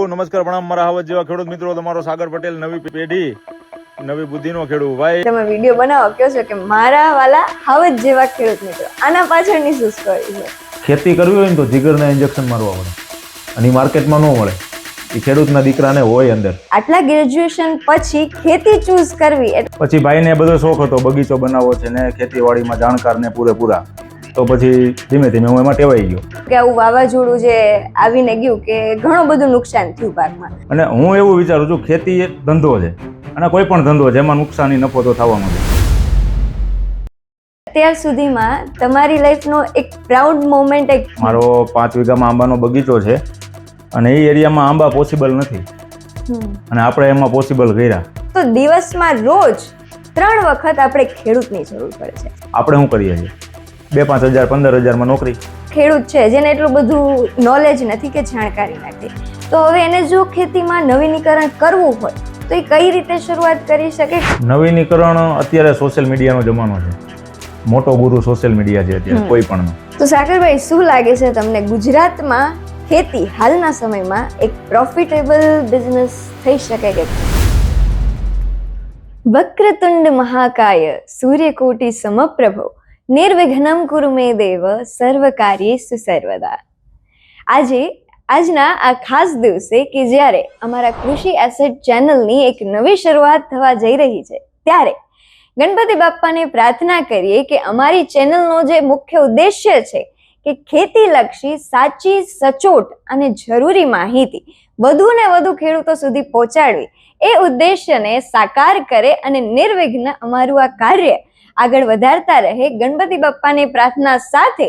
નમસ્કાર પ્રણામ મારા હાવજ જેવા ખેડૂત મિત્રો, તમારો સાગર પટેલ, નવી પેઢી નવી બુદ્ધિનો ખેડૂત ભાઈ. તમે વિડીયો બનાવો કહો છો કે મારા વાલા હાવજ જેવા ખેડૂત મિત્રો, આના પાછળની શું સ્ટોરી છે? ખેતી કરવી હોય ને તો જીગરના ઇન્જેક્શન મારવા પડે અને એ માર્કેટમાં ન મળે, એ ખેડૂતના દીકરાને હોય અંદર. આટલા ગ્રેજ્યુએશન પછી ખેતી ચૂઝ કરવી, પછી ભાઈને બધો શોખ હતો, બગીચો બનાવવો છે ને ખેતીવાડીમાં જાણકાર ને પૂરેપૂરા, તો પછી ધીમે ધીમે હું એમાં ટેવાઈ ગયો કે આવું વાવાઝોડું જે આવીને ગયું કે ઘણું બધું નુકસાન થયું પાકમાં. અને હું એવું વિચારું છું, ખેતી એક ધંધો છે અને કોઈ પણ ધંધો જેમાં નુકસાની નફો તો થવાનો છે. અત્યાર સુધીમાં તમારી લાઈફનો એક પ્રાઉડ મોમેન્ટ, એક મારો 5 વીઘામાં આંબાનો બગીચો છે અને એ એરિયામાં આંબા પોસિબલ નથી અને આપણે એમાં પોસિબલ કર્યા. તો દિવસમાં રોજ 3 વખત આપણે ખેડૂતની જરૂર પડે છે. આપણે શું કરીએ છીએ? 2-5 હજાર 15 હજારમાં નોકરી. ખેડૂત છે જેને એટલું બધું નોલેજ નથી કે જાણકારી નથી, તો હવે એને જો ખેતીમાં નવીનીકરણ કરવું હોય તો એ કઈ રીતે શરૂઆત કરી શકે? નવીનીકરણ અત્યારે સોશિયલ મીડિયાનો જમાનો છે, મોટો ગુરુ સોશિયલ મીડિયા છે અત્યારે કોઈ પણ. તો સાગરભાઈ, શું લાગે છે તમને, ગુજરાતમાં ખેતી હાલના સમયમાં એક પ્રોફિટેબલ બિઝનેસ થઈ શકે કે? વક્રતુંડ મહાકાય સૂર્યકોટિ સમપ્રભો નિર્વિઘ્નમ કુરુ મે દેવ સર્વકાર્યેષુ સર્વદા. આજના આ ખાસ દિવસે કે જ્યારે અમારા કૃષિ એસેટ ચેનલની એક નવી શરૂઆત થવા જઈ રહી છે, ત્યારે ગણપતિ બાપ્પાને પ્રાર્થના કરીએ કે અમારી ચેનલનો જે મુખ્ય ઉદ્દેશ્ય છે કે ખેતીલક્ષી સાચી, સચોટ અને જરૂરી માહિતી વધુ ને વધુ ખેડૂતો સુધી પહોંચાડવી, એ ઉદ્દેશ્યને સાકાર કરે અને નિર્વિઘ્ન અમારું આ કાર્ય આગળ વધારતા રહે. ગણપતિ બાપ્પાની પ્રાર્થના સાથે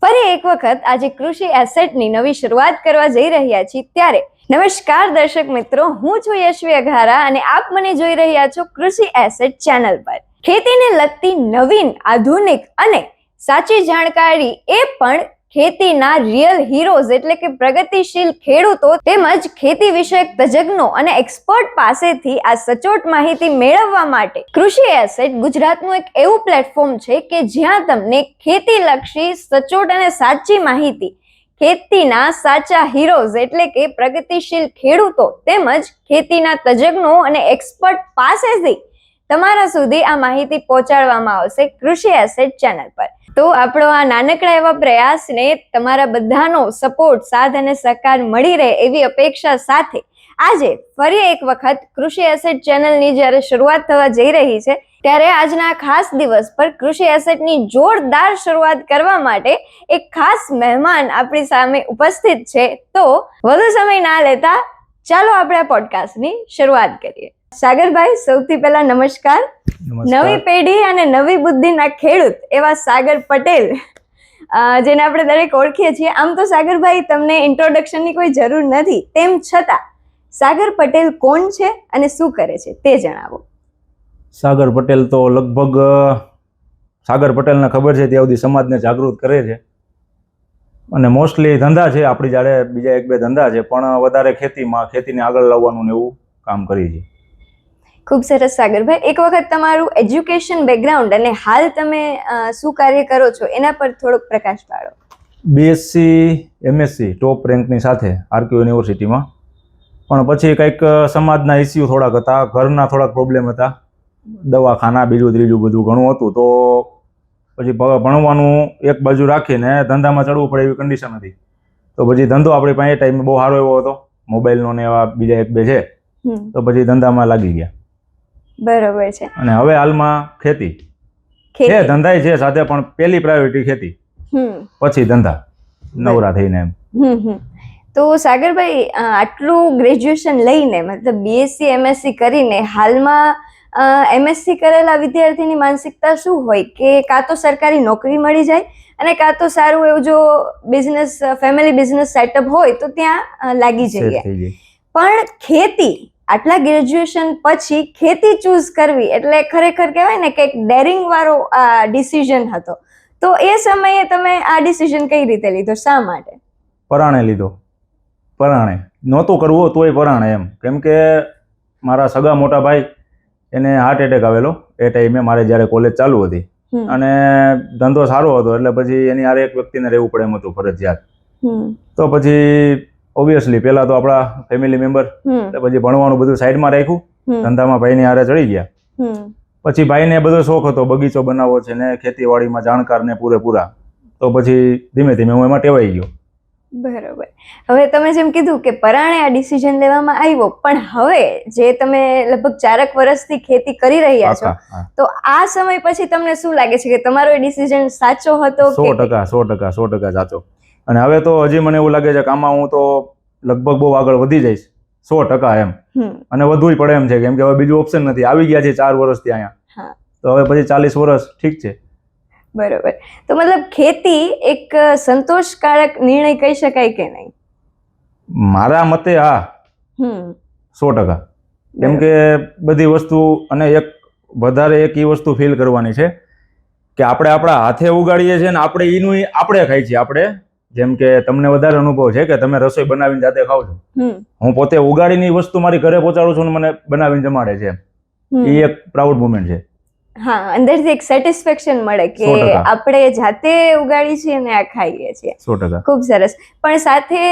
ફરી એક વખત આજે કૃષિ એસેટની નવી શરૂઆત કરવા જઈ રહ્યા છીએ. ત્યારે નમસ્કાર દર્શક મિત્રો, હું છું યશવી અઘારા અને આપ મને જોઈ રહ્યા છો કૃષિ એસેટ ચેનલ પર. ખેતીને લગતી નવીન, આધુનિક અને સાચી જાણકારી, એ પણ ખેતીના રિયલ હીરોઝ એટલે કે પ્રગતિશીલ ખેડૂતો તેમજ ખેતી વિષયક તજજ્ઞો અને એક્સપર્ટ પાસેથી આ સચોટ માહિતી મેળવવા માટે કૃષિ એસેટ ગુજરાતનું એક એવું પ્લેટફોર્મ છે કે જ્યાં તમને ખેતીલક્ષી સચોટ અને સાચી માહિતી, ખેતીના સાચા હીરોઝ એટલે કે પ્રગતિશીલ ખેડૂતો તેમજ ખેતીના તજજ્ઞો અને એક્સપર્ટ પાસેથી તમારા સુધી આ માહિતી પહોંચાડવામાં આવશે કૃષિ એસેટ ચેનલ પર. તો આપણો આ નાનકડા એવા પ્રયાસને તમારા બધાનો સપોર્ટ, સાથ અને સહકાર મળી રહે એવી અપેક્ષા સાથે આજે ફરી એક વખત કૃષિ એસેટ ચેનલની જ્યારે શરૂઆત થવા જઈ રહી છે, ત્યારે આજના ખાસ દિવસ પર કૃષિ એસેટની જોરદાર શરૂઆત કરવા માટે એક ખાસ મહેમાન આપણી સામે ઉપસ્થિત છે. તો વધુ સમય ના લેતા ચાલો આપણે આ પોડકાસ્ટની શરૂઆત કરીએ. સાગરભાઈ, સૌથી પહેલા નમસ્કાર. નવી પેઢી અને નવી બુદ્ધિના ખેડૂત એવા સાગર પટેલ, જેને આપણે દરેક ઓળખીએ છીએ. આમ તો સાગરભાઈ, તમને ઇન્ટ્રોડક્શનની કોઈ જરૂર નથી, તેમ છતાં સાગર પટેલ કોણ છે અને શું કરે છે તે જણાવો. સાગર પટેલ તો લગભગ સાગર પટેલને ખબર છે ત્યાં સુધી સમાજને જાગૃત કરે છે અને મોસ્ટલી ધંધા છે આપણી જાડે, બીજા 1-2 ધંધા છે, પણ વધારે ખેતીને આગળ લાવવાનું એવું કામ કરી છે. ખૂબ સરસ સાગરભાઈ, એક વખત તમારું એજ્યુકેશન બેકગ્રાઉન્ડ અને હાલ તમે શું કાર્ય કરો છો એના પર થોડોક પ્રકાશ પાડો. BSc MSc ટોપ રેન્કની સાથે આરકે યુનિવર્સિટીમાં, પણ પછી કંઈક સમાજના ઇસ્યુ થોડાક હતા, ઘરના થોડાક પ્રોબ્લેમ હતા, દવાખાના બીજું ત્રીજું બધું ઘણું હતું, તો પછી ભણવાનું એક બાજુ રાખીને ધંધામાં ચડવું પડે એવી કન્ડિશન હતી. તો પછી ધંધો આપણી પાસે એ ટાઈમે બહુ સારો એવો હતો, મોબાઈલનો ને એવા બીજા 1-2 છે, તો પછી ધંધામાં લાગી ગયા. બરોબર છે. અને હવે હાલમાં ખેતી છે, ધંધાય છે સાથે, પણ પહેલી પ્રાયોરિટી ખેતી, પછી ધંધા, નવરા થઈને એમ. તો સાગરભાઈ, આટલું ગ્રેજ્યુએશન લઈને, મતલબ BSc MSc કરીને હાલમાં MSc કરેલા વિદ્યાર્થીની માનસિકતા શું હોય કે કાં તો સરકારી નોકરી મળી જાય અને કાં તો સારું એવું જો બિઝનેસ, ફેમિલી બિઝનેસ સેટઅપ હોય તો ત્યાં લાગી જઈએ. પણ ખેતી, આટલા ગ્રેજ્યુએશન પછી ખેતી ચૂઝ કરવી એટલે ખરેખર કહેવાય ને કે એક ડેરિંગ વાળો ડિસિઝન હતો. તો એ સમયે તમે આ ડિસિઝન કઈ રીતે લીધો, શા માટે? પરાણે લીધો. પરાણે નહોતું કરવું તોય પરાણે એમ, કેમ કે મારા સગા મોટા ભાઈ, એને હાર્ટ એટેક આવેલો એ ટાઈમે, મારે જ્યારે કોલેજ ચાલુ હતી, અને ધંધો સારો હતો એટલે પછી એની હારે એક વ્યક્તિને રહેવું પડે એમ હતું ફરજિયાત. તો પછી ઓબ્વિયસલી પહેલા તો આપણા ફેમિલી મેમ્બર, પછી ભણવાનું બધું સાઈડમાં રાખ્યું, ધંધામાં ભાઈની હારે ચડી ગયા. પછી ભાઈને બધો શોખ હતો બગીચો બનાવવો છે ને ખેતીવાડીમાં જાણકાર ને પૂરેપૂરા, તો પછી ધીમે ધીમે હું એમાં ટેવાઈ ગયો. બરોબર. હવે તમે જેમ કીધું કે પરાણે આ ડિસિઝન લેવામાં આવ્યો, પણ હવે જે તમે લગભગ 4 વર્ષથી ખેતી કરી રહ્યા છો, તો આ સમય પછી તમને શું લાગે છે કે તમારો એ ડિસિઝન સાચો હતો? 100% સાચો. અને હવે તો હજી મને એવું લાગે છે કે આમાં હું તો લગભગ બહુ આગળ વધી જઈશ 100% એમ. અને વધવું પડે એમ છે, કેમ કે હવે બીજું ઓપ્શન નથી. આવી ગયા છે 4 વર્ષથી અહીંયા, તો હવે પછી 40 વર્ષ ઠીક છે. બરોબર. તો મતલબ ખેતી એક સંતોષકારક નિર્ણય કહી શકાય કે નહીં? મારા મતે હા, 100%. કેમ કે બધી વસ્તુ, અને એક વધારે એક એ વસ્તુ ફીલ કરવાની છે કે આપણે આપણા હાથે ઉગાડીએ છીએ ને આપણે એનું આપણે ખાઈ છીએ. આપણે જેમ કે તમને વધારે અનુભવ છે કે તમે રસોઈ બનાવીને જાતે ખાવ છો, હું પોતે ઉગાડીની વસ્તુ મારી ઘરે પહોંચાડું છું ને મને બનાવીને જમાડે છે. એ એક પ્રાઉડ મોમેન્ટ છે. હા, અંદરથી એક સેટિસ્ફેક્શન મળે કે આપણે જાતે ઉગાડી છીએ અને આ ખાઈએ છીએ. 100%. ખૂબ સરસ. પણ સાથે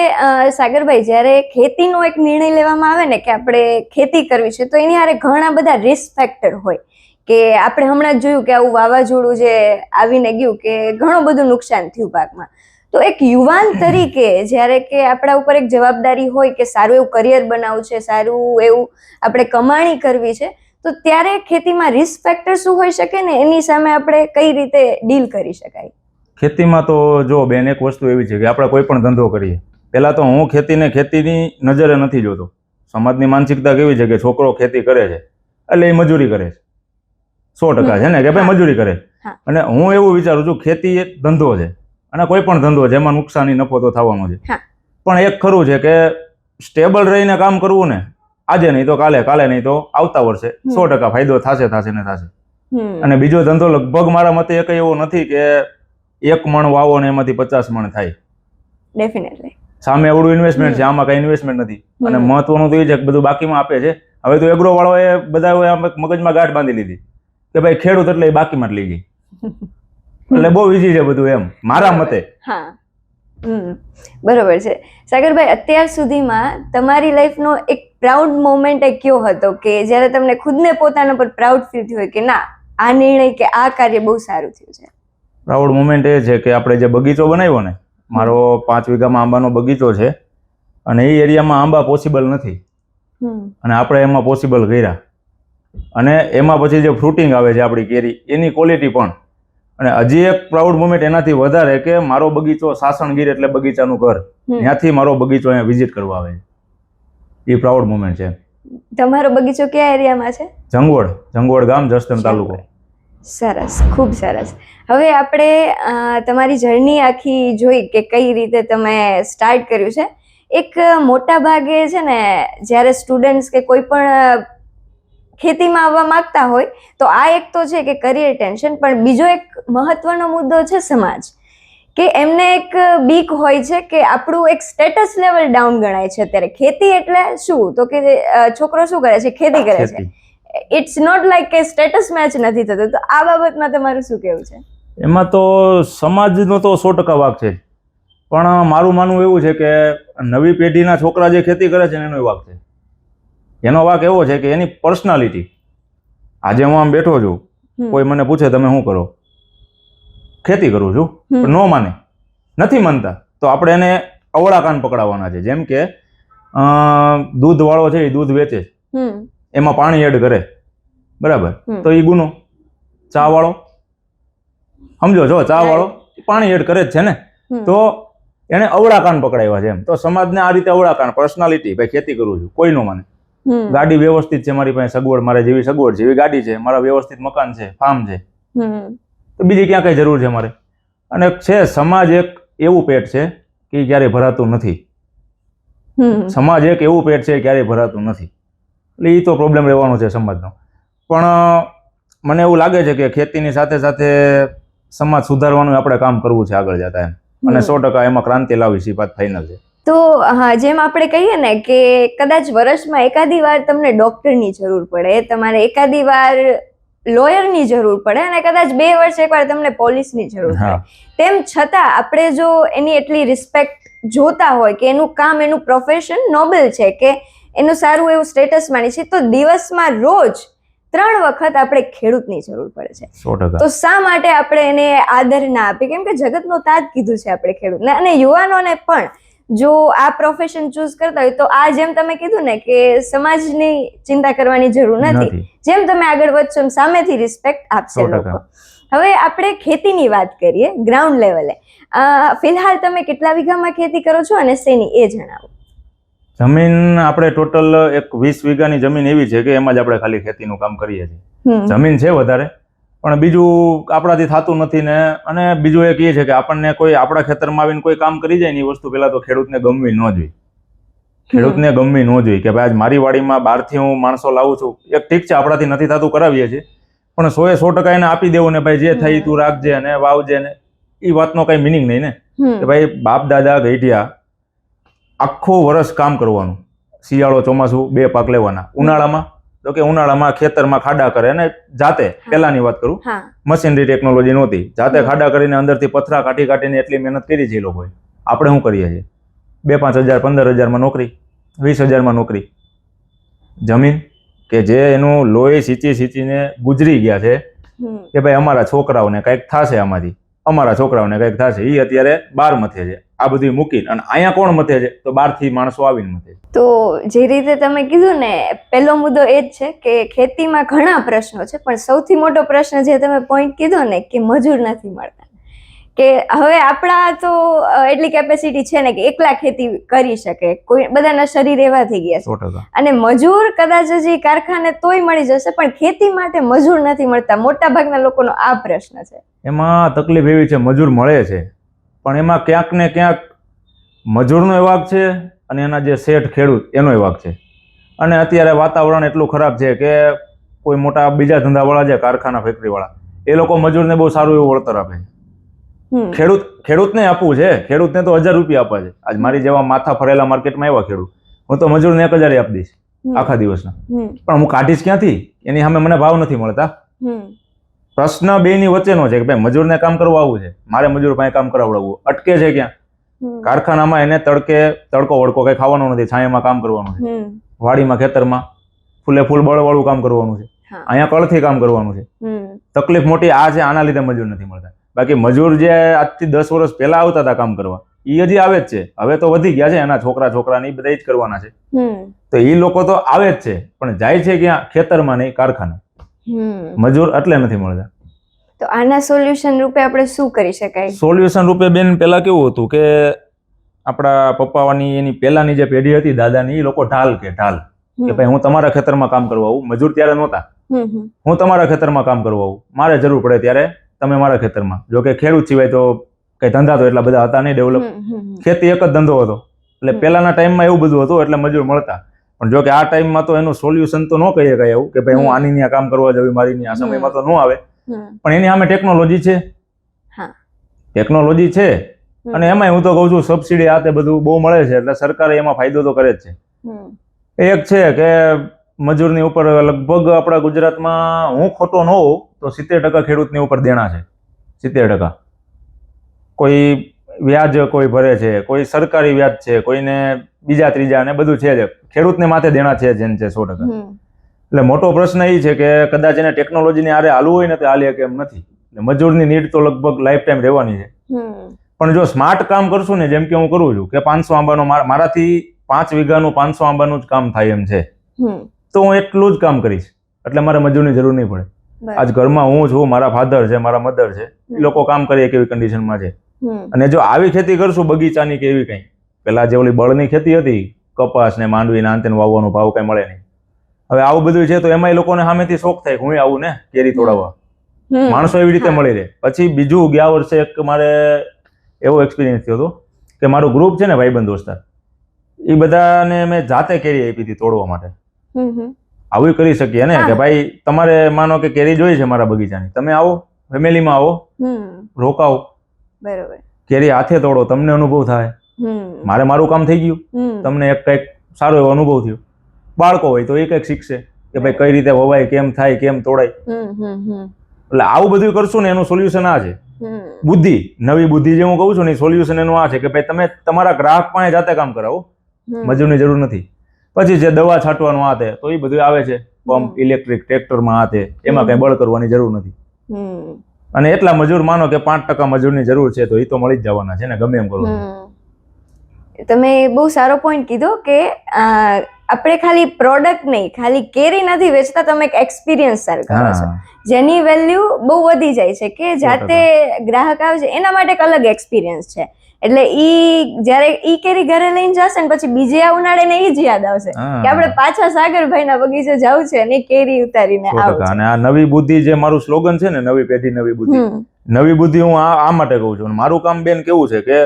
સાગરભાઈ, જ્યારે ખેતીનો એક નિર્ણય લેવામાં આવે ને કે આપણે ખેતી કરવી છે, તો એની હારે ઘણા બધા રિસ્ક ફેક્ટર હોય કે આપણે હમણાં જ જોયું કે આવું વાવાઝોડું જે આવીને ગયું કે ઘણું બધું નુકસાન થયું પાકમાં. તો એક યુવાન તરીકે જ્યારે કે આપણા ઉપર એક જવાબદારી હોય કે સારું એવું કરિયર બનાવવું છે, સારું એવું આપણે કમાણી કરવી છે, તો ત્યારે ખેતીમાં રિસ્ક ફેક્ટર શું હોઈ શકે ને એની સામે આપણે કઈ રીતે ડીલ કરી શકાય? ખેતીમાં તો જો બેન એક વસ્તુ એવી છે કે આપણે કોઈ પણ ધંધો કરીએ, પહેલા તો હું ખેતીની નજરે નથી જોતો. સમાજની માનસિકતા કેવી છે કે છોકરો ખેતી કરે છે એટલે એ મજૂરી કરે છે. 100% છે ને કે ભાઈ મજૂરી કરે. અને હું એવું વિચારું છું ખેતી એક ધંધો છે, અને કોઈ પણ ધંધો જેમાં નુકસાની નફો તો થવાનો છે. પણ એક ખરું છે કે સ્ટેબલ રહીને કામ કરવું ને, આજે નહીં તો કાલે, કાલે નહીં તો આવતા વર્ષે 100% ફાયદો થશે ને થશે. અને બીજો ધંધો લગભગ મારા મતે એક એવો નથી કે 1 મણ વાવો ને એમાંથી 50 મણ થાય. ડેફિનેટલી સામે એવડું ઇન્વેસ્ટમેન્ટ છે, આમાં કઈ ઇન્વેસ્ટમેન્ટ નથી. અને મહત્વનું તો એ છે કે બધું બાકીમાં આપે છે. હવે તો એગ્રો વાળાએ બધા મગજમાં ગાંઠ બાંધી લીધી કે ભાઈ ખેડૂત એટલે બાકીમાં જ લઈ ગઈ. એટલે બહુ ઈઝી છે બધું એમ મારા મતે. હા, બરોબર છે. સાગરભાઈ, અત્યાર સુધીમાં તમારી લાઈફનો એક પ્રાઉડ મોમેન્ટ કયો હતો કે જ્યારે તમને ખુદને પોતાના પર પ્રાઉડ ફીલ થયું કે ના, આ નિર્ણય કે આ કાર્ય બહુ સારું થયું છે? પ્રાઉડ મોમેન્ટ એ છે કે આપણે જે બગીચો બનાવ્યો ને, મારો 5 વીઘામાં આંબાનો બગીચો છે, અને એ એરિયામાં આંબા પોસિબલ નથી, અને આપણે એમાં પોસિબલ કર્યા. અને એમાં પછી જે ફ્રૂટિંગ આવે છે આપણી કેરી, એની ક્વોલિટી પણ. અને હજી એક પ્રાઉડ મોમેન્ટ એનાથી વધારે કે મારો બગીચો સાસણગીર એટલે બગીચાનું ઘર, ત્યાંથી મારો બગીચો અહીંયા વિઝિટ કરવા આવે છે. એ પ્રાઉડ મોમેન્ટ છે. તમારો બગીચો કયા એરિયામાં છે? જંગવડ ગામ, જસદણ તાલુકો. સરસ, ખૂબ સરસ. હવે આપણે તમારી જર્ની આખી જોઈ કે કઈ રીતે તમે સ્ટાર્ટ કર્યું છે. એક મોટા ભાગે છે ને જ્યારે સ્ટુડન્ટ્સ કે કોઈ પણ ખેતીમાં આવવા માંગતા હોય તો આ એક તો છે કે કરિયર ટેન્શન, પણ બીજો એક મહત્વનો મુદ્દો છે સમાજ, કે એમને એક બીક હોય છે કે આપણું એક સ્ટેટસ લેવલ ડાઉન ગણાય છે અત્યારે. ખેતી એટલે શું? તો કે છોકરો શું કરે છે? ખેતી કરે છે. ઇટ્સ નોટ લાઈક કે સ્ટેટસ મેચ નથી થતો. તો આ બાબતમાં તમારું શું કહેવું છે? એમાં તો સમાજનો તો 100% વાંક છે, પણ મારું માનવું એવું છે કે નવી પેઢીના છોકરા જે ખેતી કરે છે એનો વાંક છે. એનો વાંક એવો છે કે એની પર્સનાલિટી. આજે હું આમ બેઠો છું, કોઈ મને પૂછે તમે શું કરો? ખેતી કરું છું, પણ નો માને, નથી માનતા, તો આપણે એને અવળા કાન પકડાવવાના છે. જેમ કે દૂધ વાળો છે, એ દૂધ વેચે, એમાં પાણી એડ કરે, બરાબર, તો એ ગુનો. ચા વાળો, સમજો છો, ચા વાળો પાણી એડ કરે જ છે ને, તો એને અવળા કાન પકડાવ્યા છે એમ. તો સમાજને આ રીતે અવળા કાન, પર્સનાલિટી, ભાઈ ખેતી કરું છું, કોઈ નો માને. ગાડી વ્યવસ્થિત છે, મારી પાસે સગવડ, મારે જેવી સગવડ જેવી ગાડી છે, મારા વ્યવસ્થિત મકાન છે, ફાર્મ છે, તો બીજી ક્યાં કઈ જરૂર છે મારે? અને છે સમાજ એક એવું પેટ છે કે ક્યારેય ભરાતું નથી. સમાજ એક એવું પેટ છે ક્યારેય ભરાતું નથી. એટલે એ તો પ્રોબ્લેમ રહેવાનો છે સમાજનો. પણ મને એવું લાગે છે કે ખેતીની સાથે સાથે સમાજ સુધારવાનું આપણે કામ કરવું છે આગળ જતા એમ. અને 100% એમાં ક્રાંતિ લાવી છે, વાત ફાઇનલ છે. તો હા, જેમ આપણે કહીએ ને કે કદાચ વર્ષમાં એકાદી વાર તમને ડોક્ટરની જરૂર પડે, તમારે એકાદી વાર લોયરની જરૂર પડે, અને કદાચ 2 વર્ષ એકવાર તમને પોલીસની જરૂર પડે, તેમ છતાં આપણે જો એની એટલી રિસ્પેક્ટ જોતા હોય કે એનું કામ, એનું પ્રોફેશન નોબેલ છે, કે એનું સારું એવું સ્ટેટસ માની છે, તો દિવસમાં રોજ 3 વખત આપણે ખેડૂતની જરૂર પડે છે. 100%. તો શા માટે આપણે એને આદર ના આપીએ? કેમ કે જગતનો તાજ કીધું છે આપણે ખેડૂતને. અને યુવાનોને પણ જો આ પ્રોફેશન ચૂઝ કરતા હોય તો આ જેમ તમે કીધું ને કે સમાજની ચિંતા કરવાની જરૂર નથી. જેમ તમે આગળ વધશો એમ સામેથી રિસ્પેક્ટ આપશે 100%. લોકો. હવે આપણે ખેતીની વાત કરીએ ગ્રાઉન્ડ લેવલે. ફિલહાલ તમે કેટલા વીઘામાં ખેતી કરો છો અને શેની એ જણાવો. જમીન આપણે ટોટલ એક 20 વીઘાની જમીન એવી છે કે એમાં જ આપણે ખાલી ખેતીનું કામ કરીએ છીએ. જમીન છે વધારે, પણ બીજું આપણાથી થતું નથી ને. અને બીજું એક એ છે કે આપણને કોઈ આપણા ખેતરમાં આવીને કોઈ કામ કરી જાય ને એ વસ્તુ પહેલા તો ખેડૂતને ગમવી ન જોઈએ. ખેડૂતને ગમવી ન જોઈએ કે ભાઈ આજ મારી વાડીમાં બહારથી હું માણસો લાવું છું. એક ઠીક છે આપણાથી નથી થતું કરાવીએ છીએ, પણ 100% એને આપી દેવું ને ભાઈ જે થાય તું રાખજે અને વાવજે ને, એ વાતનો કઈ મિનિંગ નહીં ને. કે ભાઈ બાપ દાદા ગઈઢિયા આખું વર્ષ કામ કરવાનું, શિયાળો ચોમાસું 2 પાક લેવાના. ઉનાળામાં તો કે ઉનાળામાં ખેતરમાં ખાડા કરે અને જાતે, પહેલાની વાત કરું, મશીનરી ટેકનોલોજી નહોતી, જાતે ખાડા કરીને અંદરથી પથરા કાઢીને એટલી મહેનત કરી છે એ લોકોએ. આપણે શું કરીએ છીએ? 2-5 હજાર 15,000માં નોકરી, 20,000માં નોકરી. જમીન કે જે એનું લોહી સિંચીને ગુજરી ગયા છે કે ભાઈ અમારા છોકરાઓને કંઈક થશે, અમારા છોકરાઓને કંઈક થશે, એ અત્યારે બહાર મથે છે. આ બધું મૂકીને અને અહીંયા કોણ મથે છે? તો બહારથી માણસો આવીને મથે છે. તો જે રીતે તમે કીધું ને, પહેલો મુદ્દો એ જ છે કે ખેતીમાં ઘણા પ્રશ્નો છે, પણ સૌથી મોટો પ્રશ્ન જે તમે પોઈન્ટ કીધો ને કે મજૂર નથી મળતા. કે હવે આપણા તો એટલી કેપેસિટી છે ને કે એકલા ખેતી કરી શકે, કોઈ બધાના શરીર એવા થઈ ગયા છે. 100%. અને મજૂર કદાચ હજી કારખાને તોય મળી જશે, પણ ખેતી માટે મજૂર નથી મળતા. મોટા ભાગના લોકોનો આ પ્રશ્ન છે. એમાં તકલીફ એવી છે, મજૂર મળે છે પણ એમાં ક્યાંક ને ક્યાંક મજૂરનો વાંક છે અને એના જે શેઠ ખેડૂત એનો વાંક છે. અને અત્યારે વાતાવરણ એટલું ખરાબ છે કે કોઈ મોટા બીજા ધંધાવાળા છે, કારખાના ફેક્ટરીવાળા, એ લોકો મજૂરને બહુ સારું એવું વળતર આપે છે. ખેડૂતને આપવું છે, ખેડૂતને તો 1000 રૂપિયા આપવા છે. આજ મારી જેવા માથા ફરેલા માર્કેટમાં આવ્યા ખેડૂત, હું તો મજૂરને 1000 આપી દઈશ આખા દિવસના. પણ હું કાઢીશ ક્યાંથી? એની સામે મને ભાવ નથી મળતા. પ્રશ્ન બેની વચ્ચેનો છે કે ભાઈ મજૂરને કામ કરવા આવવું છે, મારે મજૂર પાસે કામ કરાવડાવવું. અટકે છે ક્યાં? કારખાનામાં એને તડકો વડકો કઈ ખાવાનો નથી, છાયામાં કામ કરવાનું છે. વાડીમાં ખેતરમાં ફૂલ બળવાળું કામ કરવાનું છે. અહીંયા કળથી કામ કરવાનું છે. તકલીફ મોટી આ છે, આના લીધે મજૂર નથી મળતા. બાકી મજૂર જે આજથી 10 વર્ષ પહેલા આવતા હતા કામ કરવા, એ હજી આવે જ છે. હવે તો વધી ગયા છે, એના છોકરાને બધા જ કરવાના છે. તો એ લોકો તો આવે જ છે, પણ જાય છે ક્યાં? ખેતરમાં નહીં, કારખાને. મજૂર એટલે નથી મળતા. તો આના સોલ્યુશન રૂપે આપણે શું કરી શકાય? સોલ્યુશન રૂપે બેન, પેલા કેવું હતું કે આપણા પપ્પાની એની પહેલાની જે પેઢી હતી, દાદાની, એ લોકો ઢાલ કે ભાઈ હું તમારા ખેતરમાં કામ કરવા આવું. મજૂર ત્યારે નહોતા. હું તમારા ખેતરમાં કામ કરવા આવું, મારે જરૂર પડે ત્યારે તમે મારા ખેતરમાં. જો કે ખેડૂત સિવાય તો કઈ ધંધા તો એટલા બધા હતા નહીં ડેવલપ. ખેતી એક જ ધંધો હતો, એટલે પહેલાના ટાઈમમાં એવું બધું હતું, એટલે મજૂર મળતા. પણ જો કે આ ટાઈમમાં તો એનું સોલ્યુશન તો ન કહી શકાય એવું કે ભાઈ હું આની ત્યાં કામ કરવા જવી, મારી આ સમયમાં તો ન આવે. પણ એની સામે ટેકનોલોજી છે, ટેકનોલોજી છે. અને એમાં હું તો કહું છું સબસિડી આ તે બધું બહુ મળે છે, એટલે સરકારે એમાં ફાયદો તો કરે જ છે. એક છે કે મજૂરની ઉપર લગભગ આપણા ગુજરાતમાં, હું ખોટો ન હોઉં તો 70% ખેડૂતની ઉપર દેણા છે. 70%. કોઈ વ્યાજ કોઈ ભરે છે, કોઈ સરકારી વ્યાજ છે, કોઈને બીજા ત્રીજા ને બધું છે જ. ખેડૂતને માથે દેણા છે જેન છે 100%. એટલે મોટો પ્રશ્ન એ છે કે કદાચ એને ટેકનોલોજીની આરે હાલવું હોય ને તો હાલે કે એમ નથી. મજૂરની નીડ તો લગભગ લાઈફ ટાઈમ રહેવાની છે. પણ જો સ્માર્ટ કામ કરશું ને, જેમ કે હું કરું છું કે 500 આંબાનો મારાથી 5 વીઘાનું 500 આંબાનું જ કામ થાય એમ છે, તો હું એટલું જ કામ કરીશ, એટલે મારે મજૂરની જરૂર નહીં પડે. આજ ઘરમાં હું છું, મારા ફાધર છે, મારા મધર છે, એ લોકો કામ કરે કેવી કન્ડિશનમાં છે. અને જો આવી ખેતી કરશું બગીચાની કે એવી કઈ, પેલા જે ઓલી બળની ખેતી હતી, કપાસ ને માંડવી ને આંતે વાવવાનો ભાવ કઈ મળે નહીં. હવે આવું બધું છે તો એમાં એ લોકોને સામેથી શોખ થાય હું આવું ને કેરી તોડાવવા. માણસો એવી રીતે મળી રહે. પછી બીજું ગયા વર્ષે એક મારે એવો એક્સપિરિયન્સ થયો હતો કે મારું ગ્રુપ છે ને ભાઈબંધ દોસ્તાર, એ બધાને મેં જાતે કેરી આપી હતી તોડવા માટે. આવું કરી શકીએ ને કે ભાઈ તમારે માનો કે કેરી જોઈ છે મારા બગીચાની, તમે આવો, ફેમિલીમાં આવો, રોકાવો, બરોબર, કેરી હાથે તોડો, તમને અનુભવ થાય. મારે મારું કામ થઈ ગયું, તમને એક કઈક સારો એવો અનુભવ થયો. બાળકો હોય તો એ કઈક શીખશે કે ભાઈ કઈ રીતે વવાય, કેમ થાય, કેમ તોડાય. એટલે આવું બધું કરશું ને એનું સોલ્યુશન આ છે બુદ્ધિ, નવી બુદ્ધિ જે હું કહું છું ને સોલ્યુશન એનું આ છે કે ભાઈ તમે તમારા ગ્રાહક પાસે જાતે કામ કરાવો, મજૂરની જરૂર નથી. પછી જે દવા છાંટવાનું આ તે તો એ બધું આવે છે, પંપ, ઇલેક્ટ્રિક, ટ્રેક્ટરમાં આ તે, એમાં કઈ બળ કરવાની જરૂર નથી. અને એટલા મજૂર માનો કે 5% મજૂરની જરૂર છે તો એ તો મળી જ જવાના છે ને, ગમે એમ કરો. તમે બહુ સારો પોઈન્ટ કીધો કે આપણે ખાલી પ્રોડક્ટ નહીં, ખાલી કેરી નથી વેચતા, તમે એક એક્સપિરિયન્સ શેર કરો છો જેની વેલ્યુ બહુ વધી જાય છે કે જાતે ગ્રાહક આવે છે એના માટે એક અલગ એક્સપિરિયન્સ છે. એટલે ઈ જ્યારે ઈ કેરી ઘરે લઈને જશે ને પછી બીજે આ ઉનાળે ને ઈ જ યાદ આવશે કે આપણે પાછા સાગરભાઈના બગીચે જવું છે અને કેરી ઉતારીને આવું છે. અને આ નવી બુદ્ધિ જે મારું સ્લોગન છે ને, નવી પેઢી નવી બુદ્ધિ, નવી બુદ્ધિ હું આ માટે કહું છું. મારું કામ બેન કેવું છે કે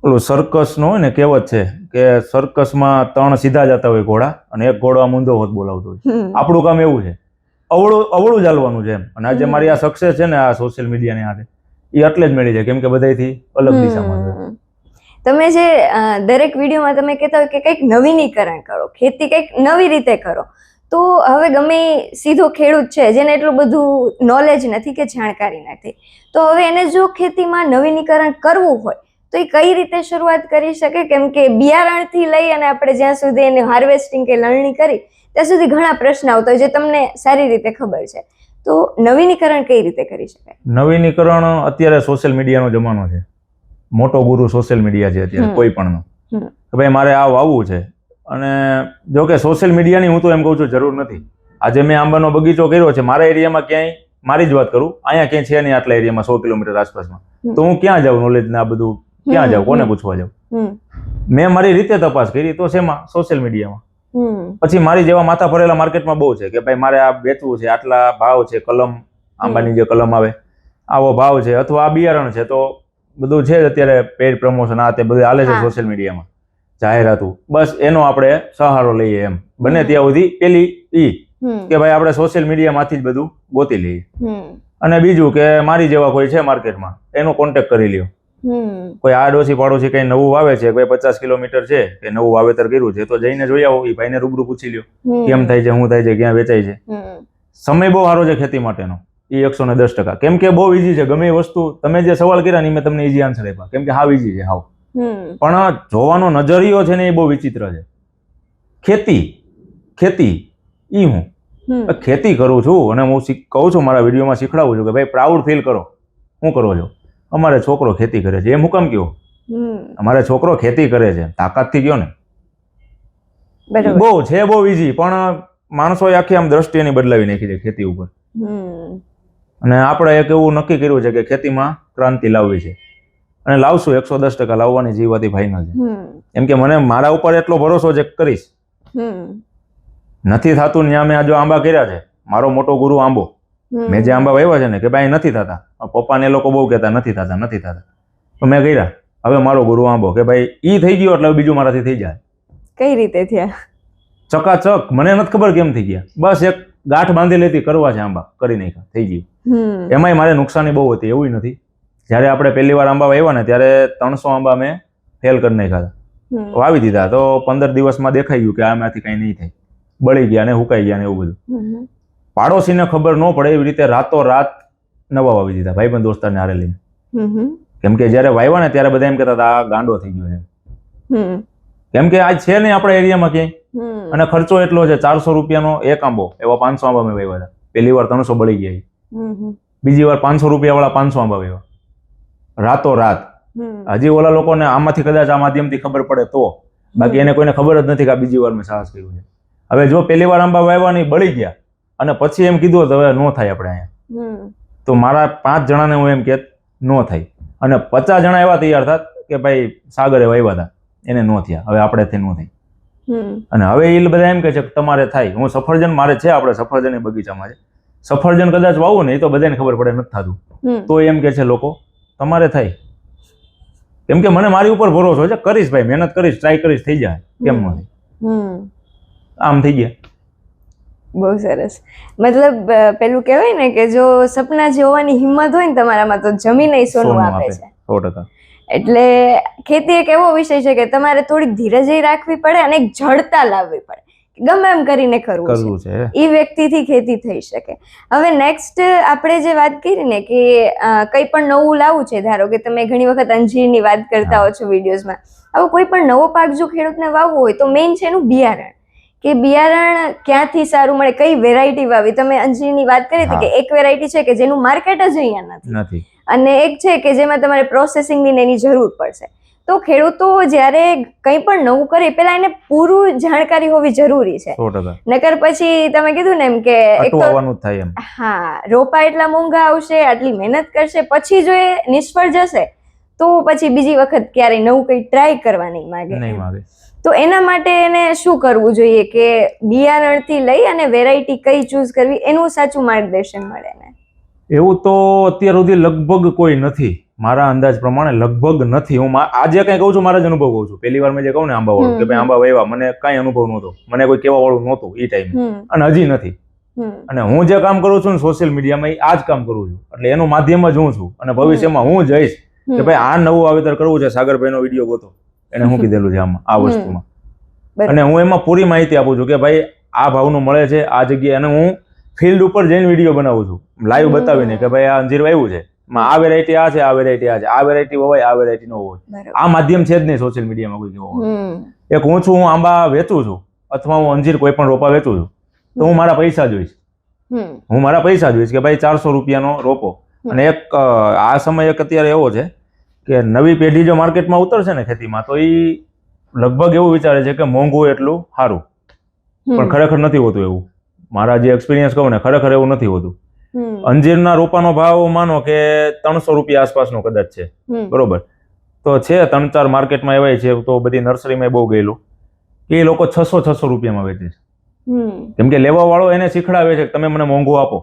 ઓલું સર્કસ નો હોય ને, કહેવત છે કે સર્કસમાં 3 સીધા જતા હોય ઘોડા અને એક ઘોડો આમ ઊંધો હોત બોલાવતો હોય. આપણું કામ એવું છે, અવળું ચાલવાનું છે એમ. અને આજે મારી આ સક્સેસ છે ને આ સોશિયલ મીડિયાની હાથે, એ એટલે જ મળી જાય કેમ કે બધાથી અલગ દિશામાં છે. તમે જે દરેક વિડીયોમાં તમે કહેતા હોય કે કંઈક નવીનીકરણ કરો, ખેતી કંઈક નવી રીતે કરો, તો હવે ગમે સીધો ખેડૂત છે જેને એટલું બધું નોલેજ નથી કે જાણકારી નથી, તો હવે એને જો ખેતીમાં નવીનીકરણ કરવું હોય તો એ કઈ રીતે શરૂઆત કરી શકે? કેમ કે બિયારણથી લઈ અને આપણે જ્યાં સુધી એને હાર્વેસ્ટિંગ કે લણણી કરી ત્યાં સુધી ઘણા પ્રશ્ન આવતા હોય જે તમને સારી રીતે ખબર છે, તો નવીનીકરણ કઈ રીતે કરી શકાય? નવીનીકરણ અત્યારે સોશિયલ મીડિયાનો જમાનો છે, મોટો ગુરુ સોશિયલ મીડિયા છે અત્યારે કોઈ પણનો, કે ભાઈ મારે આ વાવવું છે. અને જો કે સોશિયલ મીડિયાની હું તો એમ કહું છું જરૂર નથી. આજે મેં આંબાનો બગીચો કર્યો છે મારા એરિયામાં, ક્યાંય મારી જ વાત કરું, અહીંયા ક્યાંય છે નહીં આટલા એરિયામાં 100 કિલોમીટર આસપાસમાં, તો હું ક્યાં જાઉં નોલેજ ને આ બધું ક્યાં જાઉં, કોને પૂછવા જાઉં? મેં મારી રીતે તપાસ કરી તો શેમાં? સોશિયલ મીડિયામાં. પછી મારી જેવા માથા ફરેલા માર્કેટમાં બહુ છે કે ભાઈ મારે આ વેચવું છે, આટલા ભાવ છે, કલમ આંબાની જે કલમ આવે આવો ભાવ છે, અથવા આ બિયારણ છે, તો બધું છે અત્યારે પેડ પ્રમોશન આ તે બધું હાલે છે સોશિયલ મીડિયામાં, જાહેરાતું. બસ એનો આપણે સહારો લઈએ એમ. બને ત્યાં સુધી પેલી ઈ કે ભાઈ આપણે સોશિયલ મીડિયામાંથી જ બધું ગોતી લઈએ. અને બીજું કે મારી જેવા કોઈ છે માર્કેટમાં એનો કોન્ટેક્ટ કરી લ્યો. કોઈ આડોશી પાડોશી કઈ નવું વાવે છે, ભાઈ 50 કિલોમીટર છે કે નવું વાવેતર કર્યું છે, તો જઈને જોઈ આવો, એ ભાઈને રૂબરૂ પૂછી લ્યો કેમ થાય છે, શું થાય છે, ક્યાં વેચાય છે. સમય બહુ સારો છે ખેતી માટેનો, એ 110%. કેમ કે બહુ ઈઝી છે. ગમે એ વસ્તુ તમે જે સવાલ કર્યા ને મેં તમને ઈઝી આન્સર આપ્યા, કેમ કે હાવ ઈઝી છે હાવ. પણ જોવાનો નજરિયો છે ને એ બહુ વિચિત્ર છે. ખેતી ઈ હું ખેતી કરું છું અને હું કહું છું મારા વિડીયોમાં શીખડાવું છું કે ભાઈ પ્રાઉડ ફીલ કરો. શું કરો છો? અમારે છોકરો ખેતી કરે છે. એમ હું કામ કહ્યું? અમારે છોકરો ખેતી કરે છે, તાકાતથી કયો ને. બહુ છે, બહુ ઈઝી. પણ માણસોએ આખી આમ દ્રષ્ટિ એની બદલાવી નાખી છે ખેતી ઉપર. અને આપણે એક એવું નક્કી કર્યું છે કે ખેતીમાં ક્રાંતિ લાવવી છે અને લાવશું. 110% લાવવાની જીવાતી ફાઇનલ છે. એમ કે મને મારા ઉપર એટલો ભરોસો છે કરીશ. નથી થતું ત્યાં મેં જો આંબા કર્યા છે, મારો મોટો ગુરુ આંબો, મેં જે આંબા વાવ્યા છે ને કે ભાઈ નથી થતા, પપ્પાને એ લોકો બહુ કહેતા નથી થતા, તો મેં કર્યા. હવે મારો ગુરુ આંબો કે ભાઈ ઈ થઈ ગયો એટલે બીજું મારાથી થઈ જાય. કઈ રીતે થયા? ચકાચક. મને નથી ખબર કેમ થઈ ગયા. બસ એક ગાંઠ બાંધી લેતી કરવા છે, આંબા કરી નાખ્યા, થઈ ગયું. એમાંય મારે નુકસાની બહુ હતી, એવું નથી. જયારે આપણે પહેલી વાર આંબા વાવ્યા ને ત્યારે 300 આંબા મેં ફેલ કરી નાખ્યા હતા, વાવી દીધા. તો 15 દિવસમાં દેખાઈ ગયું કે આમાંથી કઈ નહીં થાય, બળી ગયા ને હુકાઈ ગયા ને એવું બધું. પાડોશીને ખબર ન પડે એવી રીતે રાતોરાત નવા વાવી દીધા, ભાઈબંધ દોસ્તારને હારે લઈને. કેમ કે જયારે વાવ્યા ને ત્યારે બધા એમ કહેતા હતા આ ગાંડો થઈ ગયો છે, કેમ કે આજ છે નહીં આપણા એરિયામાં ક્યાંય. અને ખર્ચો એટલો છે, 400 રૂપિયાનો એક આંબો, એવા 500 આંબા મેં વાવ્યા હતા. પહેલી વાર 300 બળી ગયા, બીજી વાર 500 રૂપિયા વાળા 500 આંબા વાવ્યા રાતોરાત. હજી ઓલા લોકોને આમાંથી કદાચ આ માધ્યમથી ખબર પડે તો, બાકી એને કોઈને ખબર જ નથી કે આ બીજી વાર મેં સાહસ કર્યું છે. હવે જો પહેલી વાર આંબા વાવ્યા નહીં, બળી ગયા, અને પછી એમ કીધું તો હવે ન થાય આપણે અહીંયા, તો મારા 5 જણાને હું એમ કે ન થાય. અને 50 જણા એવા તૈયાર થાત કે ભાઈ સાગરે વાવ્યા હતા એને ન થયા, હવે આપણેથી ન થાય. અને હવે એ બધા એમ કે છે કે તમારે થાય. હું સફરજન મારે છે, આપણે સફરજન બગીચામાં છે, સફરજન કદાચ વાવું ને એ તો બધાને ખબર પડે નથી થતું, તો એમ કે છે લોકો તમારે થાય. કેમ કે મને મારી ઉપર ભરોસો છે, કરીશ ભાઈ, મહેનત કરીશ, ટ્રાય કરીશ, થઈ જાય, કેમ ન થાય. આમ થઈ ગયા. બહુ સરસ. મતલબ પેલું કહેવાય ને કે જો સપના જોવાની હિંમત હોય ને તમારામાં તો જમીન સોનું આપે છે. 100%. એટલે ખેતી એક એવો વિષય છે કે તમારે થોડીક ધીરજ રાખવી પડે અને એક જડતા લાવવી પડે ગમે એમ કરીને કરવું કરવું છે એ વ્યક્તિથી ખેતી થઈ શકે. હવે નેક્સ્ટ આપણે જે વાત કરી ને કે કંઈ પણ નવું લાવવું છે, ધારો કે તમે ઘણી વખત અંજીરની વાત કરતા હો છો વિડીયોઝમાં, હવે કોઈ પણ નવો પાક જો ખેડૂતને વાવવો હોય તો મેઇન છે એનું બિયારણ, કે બિયારણ ક્યાંથી સારું મળે, કઈ વેરાયટી વાવી. તમે અંજીરની વાત કરી હતી કે એક વેરાયટી છે કે જેનું માર્કેટ જ અહીંયા નથી, અને એક છે કે જેમાં તમારે પ્રોસેસિંગની ને એની જરૂર પડશે. તો ખેડૂતો જ્યારે કંઈ પણ નવું કરે પહેલા એને પૂરું જાણકારી હોવી જરૂરી છે, 100%. નકર પછી તમે કીધું ને એમ કે એક તો અટવાવાનું જ થાય એમ. હા, રોપા એટલા મોંઘા આવશે, આટલી મહેનત કરશે, પછી જો એ નિષ્ફળ જશે તો પછી બીજી વખત ક્યારેય નવું કંઈ ટ્રાય કરવા નહીં માંગે. તો એના માટે એને શું કરવું જોઈએ કે બિયારણથી લઈ અને વેરાયટી કઈ ચૂઝ કરવી એનું સાચું માર્ગદર્શન મળે ને? એવું તો અત્યાર સુધી લગભગ કોઈ નથી, મારા અંદાજ પ્રમાણે લગભગ નથી. હું આજે કઈ કહું છું, મારા જ અનુભવ કહું છું. પહેલી વાર મેં જે કહું ને આંબા વાળું, કે ભાઈ આંબા વાવ્યા, મને કઈ અનુભવ નહોતો, મને કોઈ કહેવા વાળું નહોતું એ ટાઈમે, અને હજી નથી. અને હું જે કામ કરું છું ને સોશિયલ મીડિયામાં, એ આ જ કામ કરું છું, એટલે એનું માધ્યમ જ હું છું. અને ભવિષ્યમાં હું જઈશ કે ભાઈ આ નવું વાવેતર કરવું છે, સાગરભાઈનો વિડીયો ગોતો, એને હું કીધેલું છે આમાં આ વસ્તુમાં, અને હું એમાં પૂરી માહિતી આપું છું કે ભાઈ આ ભાવનું મળે છે આ જગ્યાએ. અને હું ફિલ્ડ ઉપર જઈને વિડીયો બનાવું છું, લાઈવ બતાવીને કે ભાઈ આ અંજીર વાવ્યું છે, આ વેરાયટી આ છે, આ વેરાયટી આ છે, આ વેરાયટી હોય, આ વેરાયટી નો હોય. આ માધ્યમ છે જ નહીં સોશિયલ મીડિયામાં કોઈ કેવો. એક હું છું, હું આંબા વેચું છું અથવા હું અંજીર કોઈ પણ રોપા વેચું છું, તો હું મારા પૈસા જોઈશ, હું મારા પૈસા જોઈશ કે ભાઈ 400 રૂપિયાનો રોપો. અને એક આ સમય એક અત્યારે એવો છે કે નવી પેઢી જો માર્કેટમાં ઉતરશે ને ખેતીમાં, તો એ લગભગ એવું વિચારે છે કે મોંઘું એટલું સારું, પણ ખરેખર નથી હોતું એવું. મારા જે એક્સપિરિયન્સ કહું ને, ખરેખર એવું નથી હોતું. અંજીરના રોપાનો ભાવ માનો કે 300 રૂપિયા આસપાસનો કદાચ છે, બરોબર? તો છે 3-4 માર્કેટમાં એવાય છે, તો બધી નર્સરીમાં બહુ ગયેલું, કે એ લોકો 600 રૂપિયામાં વેચે છે. કેમ કે લેવા વાળો એને શીખડાવે છે કે તમે મને મોંઘું આપો.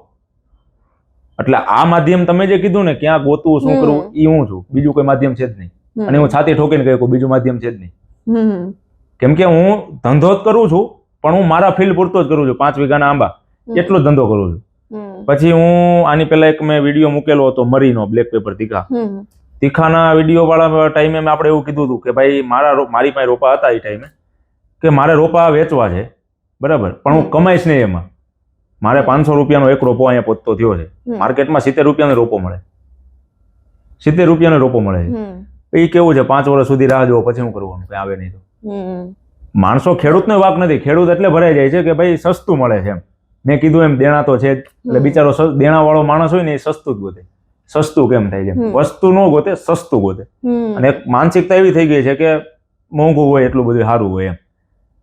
એટલે આ માધ્યમ તમે જે કીધું ને ક્યાં ગોતવું, શું કરવું, એ હું છું, બીજું કોઈ માધ્યમ છે જ નહીં. અને હું છાતી ઠોકીને કહી બીજું માધ્યમ છે જ નહીં. કેમ કે હું ધંધો જ કરું છું, પણ હું મારા ફિલ્ડ પૂરતો જ કરું છું. 5 વીઘાના આંબા એટલો જ ધંધો કરું છું. પછી હું આની પહેલા એક મેં વિડીયો મૂકેલો હતો મરીનો, બ્લેક પેપર તીખાના વિડીયો વાળા ટાઈમે આપણે એવું કીધું હતું કે ભાઈ મારી પાસે રોપા હતા એ ટાઈમે, કે મારે રોપા વેચવા છે, બરાબર, પણ હું કમાઈશ નહીં એમાં. મારે 500 રૂપિયાનો એક રોપો અહીંયા પહોંચતો થયો છે, માર્કેટમાં 70 રૂપિયાનો રોપો મળે, 70 રૂપિયાનો રોપો મળે છે. એ કેવું છે, 5 વર્ષ સુધી રાહ જોવો, પછી હું કરવાનું, કઈ આવે નહીં તો. માણસો, ખેડૂતનો વાક નથી, ખેડૂત એટલે ભરાઈ જાય છે કે ભાઈ સસ્તું મળે છે એમ. મેં કીધું એમ દેણા તો છે જ, એટલે બિચારો દેણા વાળો માણસ હોય ને એ સસ્તું જ ગોતે. સસ્તું કેમ થાય છે, વસ્તુ નો ગોતે, સસ્તું ગોતે. અને એક માનસિકતા એવી થઈ ગઈ છે કે મોંઘું હોય એટલું બધું સારું હોય એમ.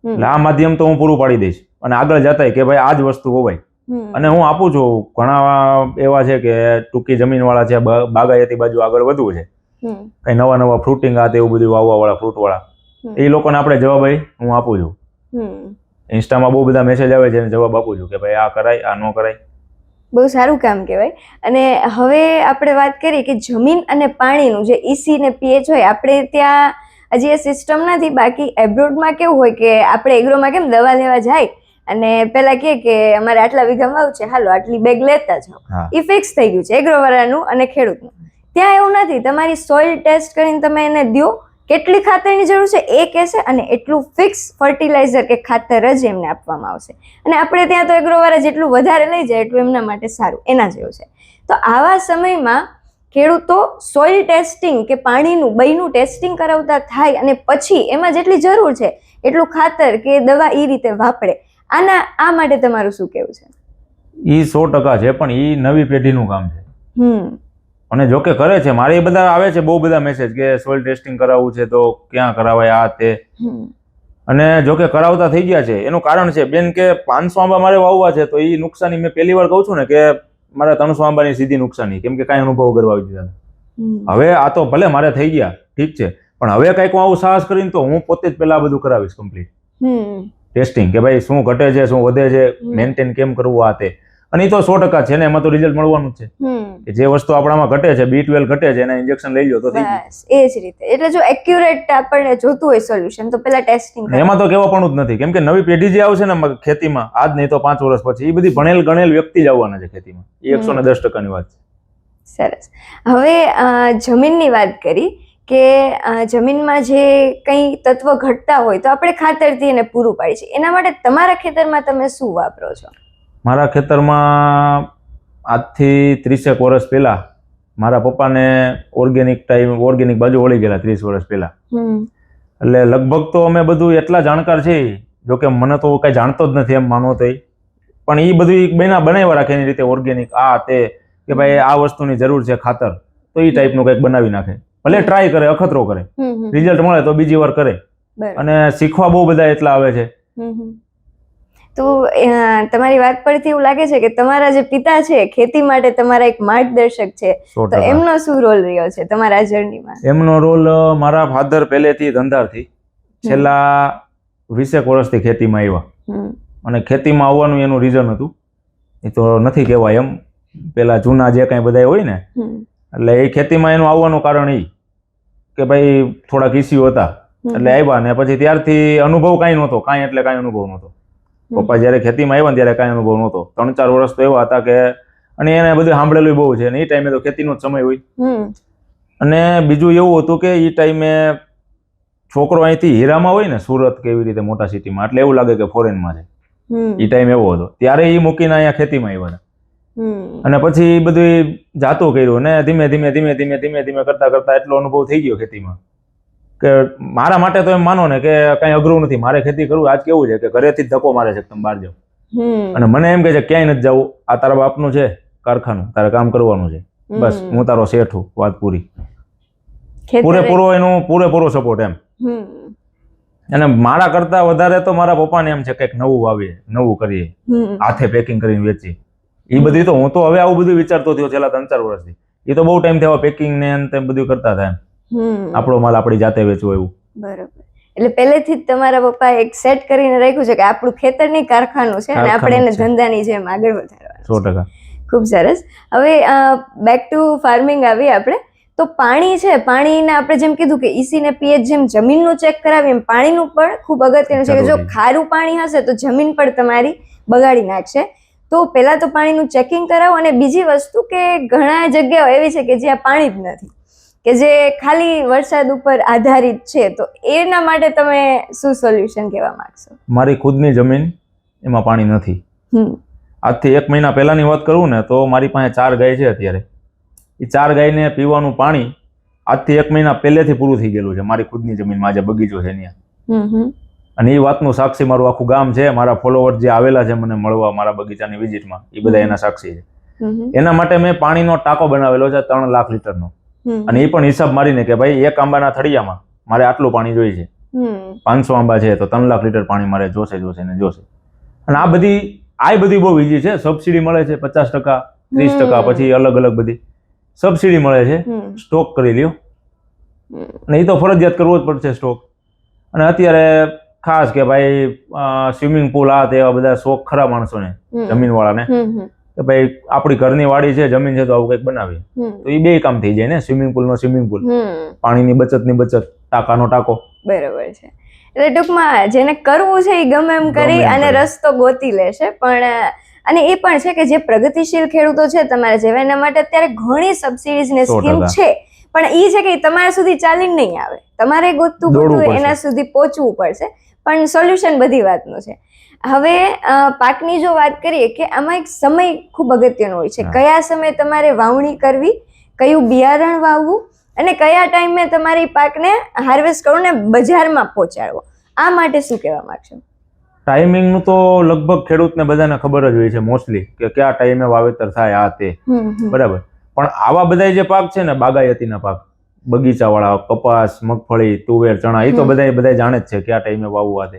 એટલે આ માધ્યમ તો હું પૂરું પાડી દઈશ, અને આગળ જતાય કે ભાઈ આ જ વસ્તુ હોવાય. અને હું આપું છું, ઘણા એવા છે કે ટૂંકી જમીન વાળા છે, બાગાયતી બાજુ આગળ વધવું છે, કઈ નવા ફ્રૂટિંગ આ એવું બધું વાવવા વાળા, ફ્રૂટ વાળા, એ લોકોને આપણે જવાબ હું આપું છું. ઇન્સ્ટામાં બહુ બધા મેસેજ આવે છે, એને જવાબ આપું છું કે ભાઈ આ કરાય, આ ન કરાય. બહુ સારું કામ કહેવાય. અને હવે આપણે વાત કરીએ કે જમીન અને પાણીનું જે EC ને pH હોય, આપણે ત્યાં હજી એ સિસ્ટમ નથી. બાકી એબ્રોડમાં કેવું હોય કે આપણે એગ્રોમાં કેમ દવા લેવા જાય અને પેલા કે અમારે આટલા વીઘામાં આવું છે, હાલો આટલી બેગ લેતા જાઓ, એ ફિક્સ થઈ ગયું છે એગ્રો વાળાનું અને ખેડૂતનું. ત્યાં એવું નથી, તમારી સોઇલ ટેસ્ટ કરીને તમે એને દો, કેટલી ખાતરની જરૂર છે એ કહેશે, અને એટલું ફિક્સ ફર્ટિલાઇઝર કે ખાતર જ એમને આપવામાં આવશે. અને આપણે ત્યાં તો એગ્રોવાળા જેટલું વધારે લઈ જાય એટલું એમના માટે સારું, એના જેવું છે. તો આવા સમયમાં ખેડૂતો સોઇલ ટેસ્ટિંગ કે પાણીનું બયનું ટેસ્ટિંગ કરાવતા થાય, અને પછી એમાં જેટલી જરૂર છે એટલું ખાતર કે દવા એ રીતે વાપરે. આ માટે તમારું શું કહેવું છે? એ 100% છે, પણ એ નવી પેઢીનું કામ છે. અને જો કે કરે છે, મારે એ બધા આવે છે બહુ બધા મેસેજ કે સોઇલ ટેસ્ટિંગ કરાવવું છે તો ક્યાં કરાવાય, આ તે. અને જો કે કરાવતા થઈ ગયા છે. એનું કારણ છે બેન કે 500 આંબા મારે વાવવા છે, તો એ નુકસાની મેં પહેલી વાર કહું છું ને કે મારા 300 આંબાની સીધી નુકસાની, કેમ કે કાંઈ અનુભવ કરવા આવી દીધા. હવે આ તો ભલે મારે થઈ ગયા, ઠીક છે, પણ હવે કંઈક હું આવું સાહસ કરીને તો હું પોતે જ પેલા આ બધું કરાવીશ કમ્પ્લીટ ટેસ્ટિંગ, કે ભાઈ શું ઘટે છે, શું વધે છે, મેન્ટેન કેમ કરવું, આ તે. અને એ તો 100% છે ને, એમાં તો રિઝલ્ટ મળવાનું જ છે. જે વસ્તુ આપણામાં ઘટે છે, B12 ઘટે છે, એના ઇન્જેક્શન લઈ લો તો થઈ ગયું. એ જ રીતે. એટલે જો એક્યુરેટ આપણને જોતું હોય સોલ્યુશન, તો પેલા ટેસ્ટિંગ. એમાં તો કેવા પણ જ નથી, કેમ કે નવી પેઢી જે આવશે ને ખેતીમાં, આજ નહીં તો 5 વર્ષ પછી, એ બધી ભણેલ ગણેલ વ્યક્તિ જ આવવાના છે ખેતીમાં. એ 110%ની વાત છે. સરસ. હવે જમીનની વાત કરી કે જમીનમાં જે કંઈ તત્વ ઘટતા હોય તો આપણે ખાતરથી એને પૂરું પાડીએ છીએ. એના માટે તમારા ખેતરમાં તમે શું વાપરો છો? મારા ખેતરમાં આજથી 30 વર્ષ પહેલા મારા પપ્પાને ઓર્ગેનિક બાજુ વળી ગયેલા 30 વર્ષ પહેલા. એટલે લગભગ તો અમે બધું એટલા જાણકાર છીએ, જોકે મને તો કઈ જાણતો જ નથી એમ માનો તો, પણ એ બધું બનાવ્યા રાખે એની રીતે ઓર્ગેનિક આ તે કે ભાઈ આ વસ્તુની જરૂર છે ખાતર, તો એ ટાઈપનું કંઈક બનાવી નાખે. ભલે ટ્રાય કરે, અખતરો કરે, રિઝલ્ટ મળે તો બીજી વાર કરે. અને શીખવા બહુ બધા એટલા આવે છે. તો તમારી વાત પરથી એવું લાગે છે કે તમારા જે પિતા છે ખેતી માટે તમારા એક માર્ગદર્શક છે, તો એમનો શું રોલ રહ્યો છે તમારા જર્નીમાં? એમનો રોલ, મારા ફાધર પહેલેથી ધંધારથી છેલ્લા 20 વર્ષથી ખેતીમાં આવ્યા. અને ખેતીમાં આવવાનું એનું રીઝન હતું, એ તો નથી કહેવાય એમ, પેલા જૂના જે કાંઈ બધા હોય ને, એટલે એ ખેતીમાં એનું આવવાનું કારણ એ કે ભાઈ થોડાક ઇસ્યુ હતા એટલે આવ્યા. ને પછી ત્યારથી અનુભવ કાંઈ નહોતો, કાંઈ એટલે કાંઈ અનુભવ નહોતો. પપ્પા જયારે ખેતીમાં આવ્યા ત્યારે કાંઈ અનુભવ નહોતો. 3-4 વર્ષ તો એવા હતા કે, અને એને બધું સાંભળેલું બહુ છે, અને એ ટાઈમે તો ખેતીનો જ સમય હોય. અને બીજું એવું હતું કે એ ટાઈમે છોકરો અહીંથી હીરામાં હોય ને, સુરત કે એવી રીતે મોટા સિટીમાં, એટલે એવું લાગે કે ફોરેનમાં છે. એ ટાઈમ એવો હતો, ત્યારે એ મૂકીને અહીંયા ખેતીમાં આવ્યા હતા. અને પછી બધું જાતું કર્યું ને ધીમે ધીમે કરતા એટલો અનુભવ થઈ ગયો ખેતીમાં કે મારા માટે તો એમ માનો ને કે કઈ અઘરું નથી. મારે ખેતી કરવું આજ કેવું છે કે ઘરેથી જ ધક્કો મારે છે તમે બહાર જાઓ, અને મને એમ કે છે ક્યાંય નથી જવું, આ તારા બાપનું છે કારખાનું, તારે કામ કરવાનું છે, બસ હું તારો શેઠ હું, વાત પૂરી. પૂરેપૂરો સપોર્ટ એમ. અને મારા કરતા વધારે તો મારા પપ્પાને એમ છે કંઈક નવું વાવીએ, નવું કરીએ, હાથે પેકિંગ કરીને વેચીએ. એ બધી તો હું તો હવે આવું બધું વિચારતો થયો છેલ્લા 3-4 વર્ષથી. એ તો બહુ ટાઈમ થયો પેકિંગ ને તેમ બધું કરતા હતા એમ, આપણો માલ આપણી જાતે વેચવો એવું. બરોબર. એટલે પહેલેથી જ તમારા પપ્પા એક સેટ કરીને રાખ્યું છે કે આપણું ખેતરની કારખાનું છે અને આપણે એને ધંધાની જેમ આગળ વધારવાનું. 100%. ખૂબ સરસ. હવે બેક ટુ ફાર્મિંગ આવી આપણે. તો પાણી છે, પાણીને આપણે જેમ કીધું કે ઈસી ને પીએચ જેમ જમીનનું ચેક કરાવીએ એમ પાણીનું પણ ખૂબ અગત્યનું છે કે જો ખારું પાણી હશે તો જમીન પણ તમારી બગાડી નાખશે. તો પહેલા તો પાણીનું ચેકિંગ કરાવો. અને બીજી વસ્તુ કે ઘણા જગ્યાઓ એવી છે કે જ્યાં પાણી જ નથી, કે જે ખાલી વરસાદ ઉપર આધારિત છે, તો એના માટે તમે શું સોલ્યુશન કહેવા માંગશો? મારી ખુદની જમીન, એમાં પાણી નથી. આજથી 1 મહિના પહેલાની વાત કરું ને તો મારી પાસે 4 ગાય છે અત્યારે. એ 4 ગાયને પીવાનું પાણી આજથી 1 મહિના પહેલેથી પૂરું થઈ ગયેલું છે મારી ખુદની જમીનમાં, જે બગીચો છે ત્યાં. અને એ વાતનું સાક્ષી મારું આખું ગામ છે, મારા ફોલોવર જે આવેલા છે મને મળવા મારા બગીચાની વિઝિટમાં, એ બધા એના સાક્ષી છે. એના માટે મેં પાણીનો ટાંકો બનાવેલો છે 3 લાખ લીટરનો. અને એ પણ હિસાબ મારીને કે ભાઈ 1 આંબાના થળિયામાં મારે આટલું પાણી જોઈએ છે, 500 આંબા છે તો 3 લાખ લીટર પાણી મારે જોશે. અને આ બધી બહુ ઈઝી છે. સબસિડી મળે છે 50%, 30%, પછી અલગ અલગ બધી સબસિડી મળે છે. સ્ટોક કરી લ્યો, અને એ તો ફરજિયાત કરવો જ પડશે સ્ટોક. અને અત્યારે ખાસ કે ભાઈ સ્વિમિંગ પુલ આ તે એવા બધા શોખ ખરા માણસોને, જમીન વાળાને, કે ભાઈ આપણી ઘરની વાડી છે, જમીન છે, તો આવું કંઈક બનાવીએ, તો એ બે કામ થઈ જાય ને, સ્વિમિંગ પુલ નો સ્વિમિંગ પુલ, પાણીની બચત, ટાંકાનો ટાંકો. બરોબર છે. એટલે ટૂંકમાં જેને કરવું છે એ ગમે એમ કરી અને રસ્તો ગોતી લેશે. પણ અને એ પણ છે કે જે પ્રગતિશીલ ખેડૂતો છે તમારા જેવા, એના માટે અત્યારે ઘણી સબસિડીઝ ને સ્કીમ છે, પણ એ છે કે તમારા સુધી ચાલીને નહીં આવે, તમારે ગોતવું એના સુધી પહોંચવું પડશે. પણ સોલ્યુશન બધી વાતનું છે. હવે પાકની જો વાત કરીએ કે આમાં એક સમય ખૂબ અગત્યનો હોય છે. કયા સમયે તમારે વાવણી કરવી, કયું બિયારણ વાવવું, અને કયા ટાઈમે તમારી પાકને હાર્વેસ્ટ કરવું ને બજારમાં પહોંચાડવો, આ માટે શું કહેવા માંગશો? ટાઈમિંગનું તો લગભગ ખેડૂતને બધાને ખબર જ હોય છે મોસ્ટલી, કે કયા ટાઈમે વાવેતર થાય આ તે, બરાબર. પણ આવા બધા જે પાક છે ને, બાગાયતીના પાક, બગીચા વાળા, કપાસ, મગફળી, તુવેર, ચણા, એ તો બધા જાણે જ છે કયા ટાઈમે વાવવા તે.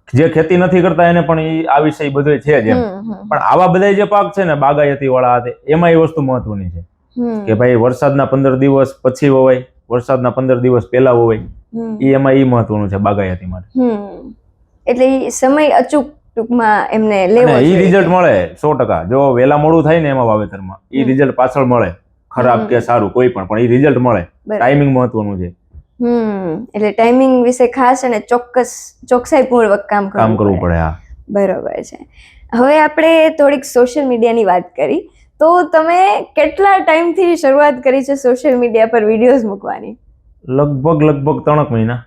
જે ખેતી નથી કરતા એને પણ આ વિષય બધો છે જ એમ. પણ આવા બધા જે પાક છે ને, બાગાયતી વાળા, એમાં એ વસ્તુ મહત્વની છે કે ભાઈ વરસાદના 15 દિવસ પછી વવાય, વરસાદના 15 દિવસ પહેલા વવાય, એમાં એ મહત્વનું છે બાગાયતી માટે. એટલે સમય અચૂક ટૂંકમાં એમને લેવો જોઈએ. ઈ રિઝલ્ટ મળે 100%. જો વેલા મોડું થાય ને એમાં વાવેતરમાં, ઈ રિઝલ્ટ પાછળ મળે, ખરાબ કે સારું કોઈ પણ ઈ રિઝલ્ટ મળે. ટાઈમિંગ મહત્વનું છે. એટલે ટાઈમિંગ વિશે ખાસ અને ચોકસાઈપૂર્વક કામ કરવું પડે. હા, બરોબર છે. હવે આપણે થોડીક સોશિયલ મીડિયાની વાત કરી, તો તમે કેટલા ટાઈમથી શરૂઆત કરી છે સોશિયલ મીડિયા પર વિડીયોઝ મૂકવાની? લગભગ 3 મહિના.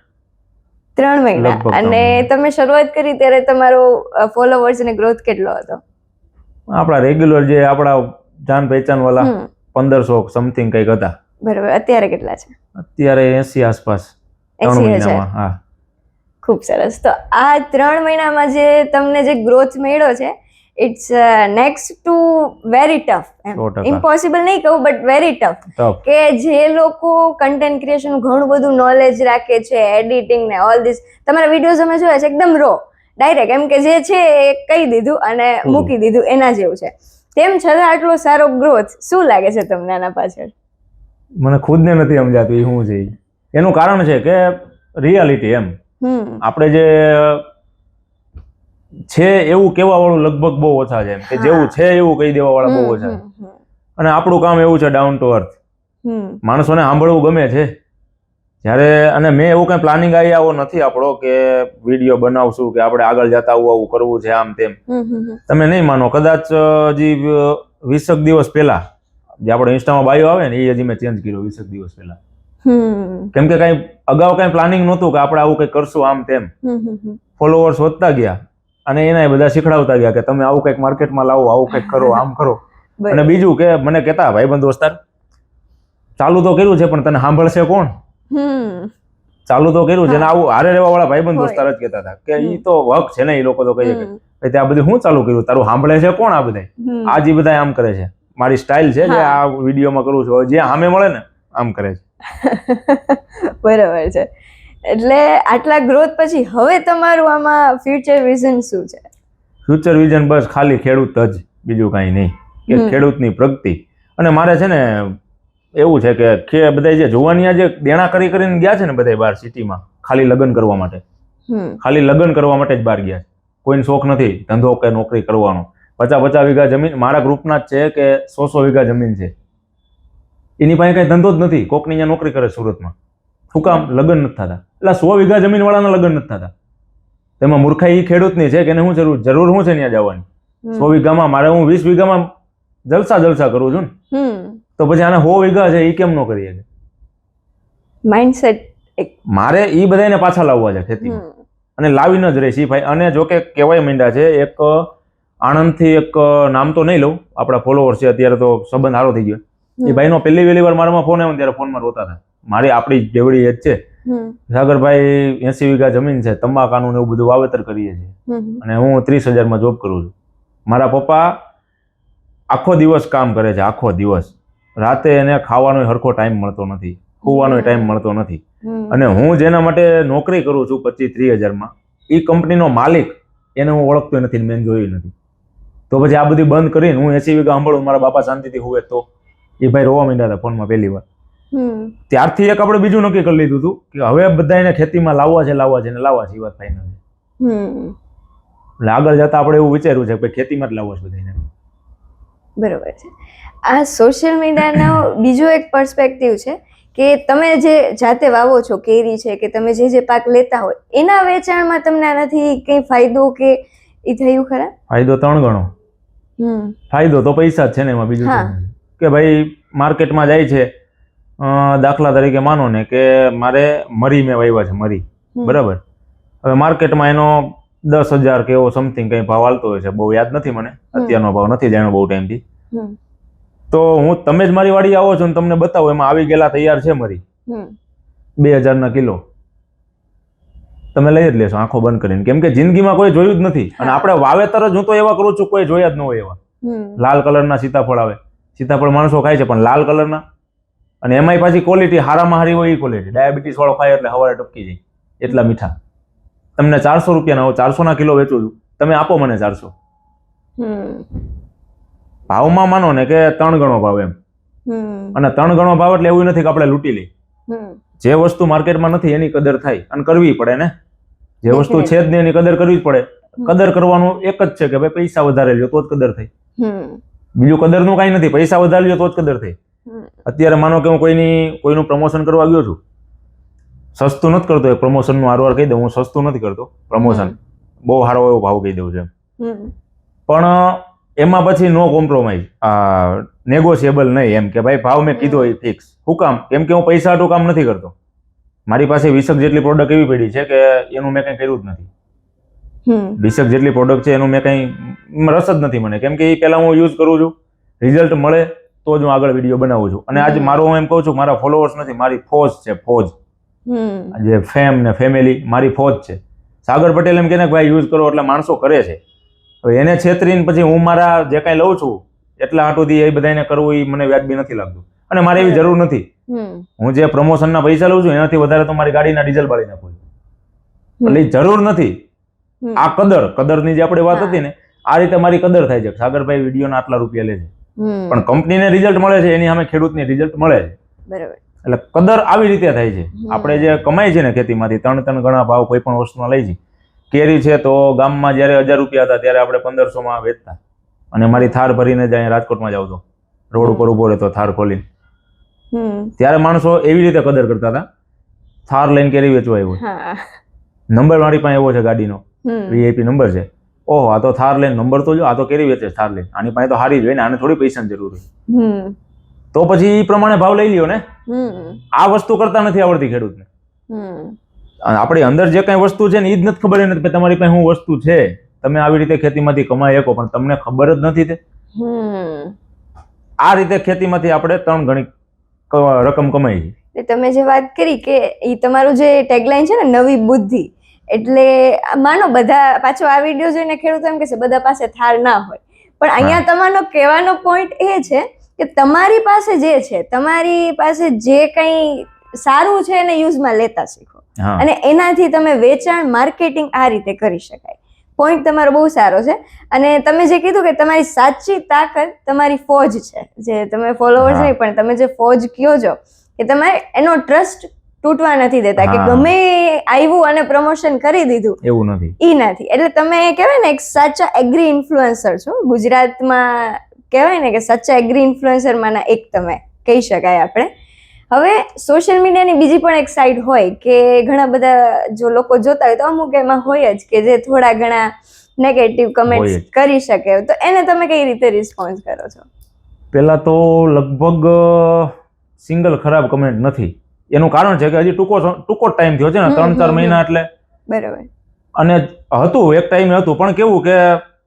3 મહિના. લગભગ 3 અને મહિના. તમે શરૂઆત કરી ત્યારે તમારો ફોલોવર્સ અને ગ્રોથ કેટલો હતો? આપણા રેગ્યુલર જે આપણા જાન પહેચાન વાળા હમ, 1500 સમથિંગ કંઈક હતા. બરાબર. અત્યારે કેટલા છે? અત્યારે 80 આસપાસ 3 80,000. મહિનામાં. હા, ખૂબ સરસ. તો આ 3 મહિનામાં જે તમને જે ગ્રોથ મળ્યો છે, it's next to very tough. 100%. Impossible નહીં કહું, બટ વેરી ટફ. ટફ. કે જે લોકો કન્ટેન્ટ ક્રિએશન ઘણું બધું નોલેજ રાખે છે, એડિટિંગ ને ઓલ ધીસ, તમારા વિડીયોઝ અમે જોયા છે એકદમ રો, ડાયરેક્ટ એમ કે જે છે એ કહી દીધું અને મૂકી દીધું એના જેવું છે. તેમ છતાં આટલો સારો ગ્રોથ શું લાગે છે તમને આના પાછળ? મને ખુદને નથી સમજાતું એ શું છે ઈ. એનું કારણ છે કે રિયાલિટી એમ આપણે જે છે એવું કહેવા વાળું લગભગ બહુ ઓછા છે, એમ કે જેવું છે એવું કહી દેવા વાળા બહુ ઓછા છે. અને આપણું કામ એવું છે ડાઉન ટુ અર્થ. માણસોને સાંભળવું ગમે છે જ્યારે, અને મેં એવું કઈ પ્લાનિંગ આવો નથી આપણો કે વિડીયો બનાવશું કે આપણે આગળ જતા આવું કરવું છે આમ તેમ. તમે નહીં માનો, કદાચ હજી 20 દિવસ પહેલા જે આપણે ઇન્સ્ટામાં બાયો આવે ને એ હજી મેં ચેન્જ કર્યો 20 દિવસ પહેલા. કેમ કે કઈ અગાઉ કઈ પ્લાનિંગ નહોતું કે આપણે આવું કઈ કરશું આમ તેમ. ફોલોવર્સ વધતા ગયા અને એના બધા શીખડાવતા ગયા કે તમે આવું કઈક માર્કેટમાં લાવો, આવું કઈક કરો, આમ કરો. અને બીજું કે મને કહેતા ભાઈબંધ દોસ્તાર ચાલુ તો કર્યું છે પણ તને સાંભળશે કોણ? ચાલુ તો કર્યું છે ને આવું હારે રહેવા વાળા ભાઈબંધ દોસ્તાર જ કહેતા હતા કે ઈ તો હક છે ને, એ લોકો તો કહીએ કે ભાઈ તે આ બધું શું ચાલુ કર્યું, તારું સાંભળે છે કોણ? આ બધા આજ ઈ બધા આમ કરે છે, મારી સ્ટાઇલ છે જે આ વિડીયોમાં કરું છું, જે સામે મળે ને આમ કરે છે. બરાબર છે. એટલે આટલા ગ્રોથ પછી હવે તમારું આમાં ફ્યુચર વિઝન શું છે? ફ્યુચર વિઝન બસ ખાલી ખેડૂત જ, બીજું કાંઈ નહીં. કે ખેડૂતની પ્રગતિ. અને મારે છે ને એવું છે કે બધા જે જુવાનિયા જે દેણા કરીને ગયા છે ને બધા બહાર સિટીમાં ખાલી લગ્ન કરવા માટે, ખાલી લગ્ન કરવા માટે જ બહાર ગયા છે. કોઈને શોખ નથી ધંધો કે નોકરી કરવાનો. 50 વીઘા જમીન મારા ગ્રુપના જ છે કે 100 વીઘા જમીન છે, એની પાસે કઈ ધંધો જ નથી, કોકની અહીંયા નોકરી કરે સુરતમાં. શું કામ? લગ્ન નથી થતા. એટલે 100 વીઘા જમીન વાળાના લગ્ન નથી થતા. તેમાં મૂર્ખાઈ ખેડૂતની છે કે એને શું જરૂર શું છે ત્યાં જવાની? 100 વીઘામાં મારે હું 20 વીઘામાં જલસા કરું છું ને, તો પછી આને 100 વીઘા છે એ કેમ ન કરી શકે? માઇન્ડસેટ મારે ઈ બધાને પાછા લાવવા છે ખેતીમાં, અને લાવીને જ રહીશ ભાઈ. અને જો કે કહેવાય માંડ્યા છે, એક આણંદથી એક નામ તો નહીં લઉં, આપણા ફોલોવર છે અત્યારે તો સંબંધ સારો થઈ ગયો. એ ભાઈનો પહેલી વાર મારામાં ફોન આવ્યો ત્યારે ફોનમાં રોતા હતા. મારી આપણી જેવડી એજ છે, સાગરભાઈ 80 વીઘા જમીન છે, તંબાકાનું એવું બધું વાવેતર કરીએ છીએ અને હું 30,000 જોબ કરું છું. મારા પપ્પા આખો દિવસ કામ કરે છે, આખો દિવસ. રાતે એને ખાવાનો હરખો ટાઈમ મળતો નથી, સુવાનો ટાઈમ મળતો નથી. અને હું જેના માટે નોકરી કરું છું 25-30,000માં, એ કંપનીનો માલિક એને હું ઓળખતો નથી, મેં જોયું નથી. તો પછી આ બધી બંધ કરીને હું 80 વીઘા સાંભળું, મારા બાપા શાંતિથી હુવે તો એ ભાઈ રોવા માંડ્યા હતા ફોનમાં પહેલી વાર. ત્યારથી એક આપણે બીજું નક્કી કરી લીધું હતું કે હવે બધા એને ખેતીમાં લાવવા છે એ વાત ફાઈનલ છે. એટલે આગળ જતા આપણે એવું વિચાર્યું છે કે ખેતીમાં જ લાવવા છે બધાને. બરોબર છે. આ સોશિયલ મીડિયાનો બીજો એક પર્સપેક્ટિવ છે કે તમે જે જાતે વાવો છો, કેરી છે કે તમે જે પાક લેતા હોય એના વેચાણમાં તમને આનાથી કઈ ફાયદો કે ઈ થયું ખરા? ફાયદો 3 ગણો. ફાયદો તો પૈસા જ છે ને, એમાં બીજું કે ભાઈ માર્કેટમાં જાય છે, દાખલા તરીકે માનો ને કે મારે મરી મેં વાવ્યા છે, મરી બરાબર. હવે માર્કેટમાં એનો 10,000 કે એવો સમથિંગ કઈ ભાવ હાલતો હોય છે, બહુ યાદ નથી મને, અત્યારનો ભાવ નથી જાણ્યો બહુ ટાઈમથી. તો તમે જ મારી વાડી આવો છો ને તમને બતાવો, એમાં આવી ગયેલા તૈયાર છે મરી 2,000 કિલો, તમે લઈ જ લેશો આંખો બંધ કરીને, કેમ કે જિંદગીમાં કોઈ જોયું જ નથી. અને આપણે વાવેતર જ હું તો એવા કરું છું કોઈ જોયા જ ન હોય એવા. લાલ કલરના સીતાફળ આવે, સીતાફળ માણસો ખાય છે પણ લાલ કલરના, અને એમાંય પાછી ક્વોલિટી હારામાં હારી હોય એ ક્વોલિટી. ડાયાબિટીસ વાળો ખાય એટલે સવારે ટપકી જાય એટલા મીઠા. તમને 400 રૂપિયાના 400 કિલો વેચું છું, તમે આપો મને 400. ભાવમાં માનો ને કે 3 ગણો ભાવ એમ. અને 3 ગણો ભાવ એટલે એવું નથી કે આપણે લૂંટી લઈ. જે વસ્તુ માર્કેટમાં નથી એની કદર થાય અને કરવી પડે ને. જે વસ્તુ છે જ નહીં એની કદર કરવી જ પડે. કદર કરવાનું એક જ છે કે ભાઈ પૈસા વધારે લ્યો તો જ કદર થાય, બીજું કદરનું કાંઈ નથી. પૈસા વધારે લ્યો તો જ કદર થાય. અત્યારે માનો કે હું કોઈનું પ્રમોશન કરવા ગયો છું, સસ્તું નથી કરતો, પ્રમોશનનું હારવાર કહી દઉં, હું સસ્તું નથી કરતો પ્રમોશન, બહુ સારો એવો ભાવ કહી દઉં છું. પણ એમાં પછી નો કોમ્પ્રોમાઇઝ, નેગોશિયેબલ નહીં એમ કે ભાઈ ભાવ મેં કીધો એ ફિક્સ. શું કામ? કેમ કે હું પૈસા હાટું કામ નથી કરતો. મારી પાસે 20 જેટલી પ્રોડક્ટ એવી પડી છે કે એનું મેં કંઈ કર્યું જ નથી. 20 જેટલી પ્રોડક્ટ છે એનું મેં કંઈ રસ જ નથી મને, કેમ કે એ પહેલા હું યુઝ કરું છું, રિઝલ્ટ મળે તો જ હું આગળ વિડીયો બનાવું છું. અને આજે મારો હું એમ કહું છું, મારા ફોલોઅર્સ નથી, મારી ફોજ છે, ફોજ. જે ફેમ ને ફેમિલી મારી ફોજ છે. સાગર પટેલ એમ કે ભાઈ યુઝ કરો એટલે માણસો કરે છે. હવે એને છેતરીને પછી હું મારા જે કાંઈ લઉં છું એટલા હાટુથી એ બધાને કરવું એ મને વ્યાજબી નથી લાગતું, અને મારે એવી જરૂર નથી. હું જે પ્રમોશનના પૈસા લઉં છું એનાથી વધારે તો મારી ગાડીના ડીઝલ બાળી નાખું છું, એટલે જરૂર નથી. આ કદરની જે આપણે વાત હતી ને, આ રીતે મારી કદર થાય છે. સાગરભાઈ વિડીયોના આટલા રૂપિયા લે છે, પણ કંપનીને રિઝલ્ટ મળે છે, એની સામે ખેડૂતને રિઝલ્ટ મળે છે. બરાબર. એટલે કદર આવી રીતે થાય છે. આપણે જે કમાઈ છે ને ખેતીમાંથી 3 ગણા ભાવ કોઈ પણ વસ્તુમાં લઈ છે. કેરી છે તો ગામમાં જયારે 1000 રૂપિયા હતા ત્યારે આપણે 1500માં વેચતા, અને મારી થાર ભરીને જ અહીંયા રાજકોટમાં જાવ તો રોડ ઉપર ઉભો રહેતો થાર ખોલીને, ત્યારે માણસો એવી રીતે કદર કરતા હતા. થાર લઈને કેરી વેચવા આવ્યો, નંબર મારી પાસે એવો છે ગાડીનો, વીઆઈપી નંબર છે. ઓહો, આ તો થાર લઈને નંબર તો જો, આ તો કેરી વેચે થાર લઈને, આની પાસે તો હારી જ હોય ને, આને થોડી પૈસાની જરૂર હોય. તો પછી એ પ્રમાણે ભાવ લઈ લ્યો ને. આ વસ્તુ કરતા નથી આવડતી ખેડૂતને. આપણી અંદર જે કઈ વસ્તુ છે ને એ જ નથી ખબર નથી. તમારી પાસે શું વસ્તુ છે, તમે આવી રીતે ખેતીમાંથી કમાઈ શકો, પણ તમને ખબર જ નથી. તે આ રીતે ખેતીમાંથી આપણે 3 ગણી રકમ કમાઈ છે. તમે જે વાત કરી કે એ તમારું જે ટેગલાઈન છે ને, નવી બુદ્ધિ, એટલે માનો બધા પાછો આ વિડીયો જોઈને ખેડૂતો એમ કહેશે બધા પાસે થાર ના હોય, પણ અહીંયા તમારો કહેવાનો પોઈન્ટ એ છે કે તમારી પાસે જે છે, તમારી પાસે જે કંઈ સારું છે એને યુઝમાં લેતા શીખો, અને એનાથી તમે વેચાણ માર્કેટિંગ આ રીતે કરી શકાય. પોઈન્ટ તમારો બહુ સારો છે. અને તમે જે કીધું કે તમારી સાચી તાકાત તમારી ફોજ છે, જે તમે ફોલોવર્સ નહીં પણ તમે જે ફોજ કયો છો કે તમે એનો ટ્રસ્ટ તૂટવા નથી દેતા, કે ગમે આવ્યું અને પ્રમોશન કરી દીધું એવું નથી, ઈ નથી. એટલે તમે કહેવાય ને એક સાચા એગ્રી ઇન્ફ્લુએન્સર છો. ગુજરાતમાં કહેવાય ને કે સાચા એગ્રી ઇન્ફ્લુએન્સર માંના એક તમે કહી શકાય આપણે. હવે સોશિયલ મીડિયાની બીજી પણ એક સાઈડ હોય કે ઘણા બધા જો લોકો જોતા હોય તો અમુક એમાં હોય જ કે જે થોડા ઘણા નેગેટિવ કમેન્ટ્સ કરી શકે, તો એને તમે કઈ રીતે રિસ્પોન્સ કરો છો? પેલા તો લગભગ સિંગલ ખરાબ કમેન્ટ નથી. એનું કારણ છે કે હજી ટૂંકો ટાઈમ થયો છે ને, 3-4 મહિના, એટલે બરાબર. અને હતું એક ટાઈમ હતું, પણ કેવું કે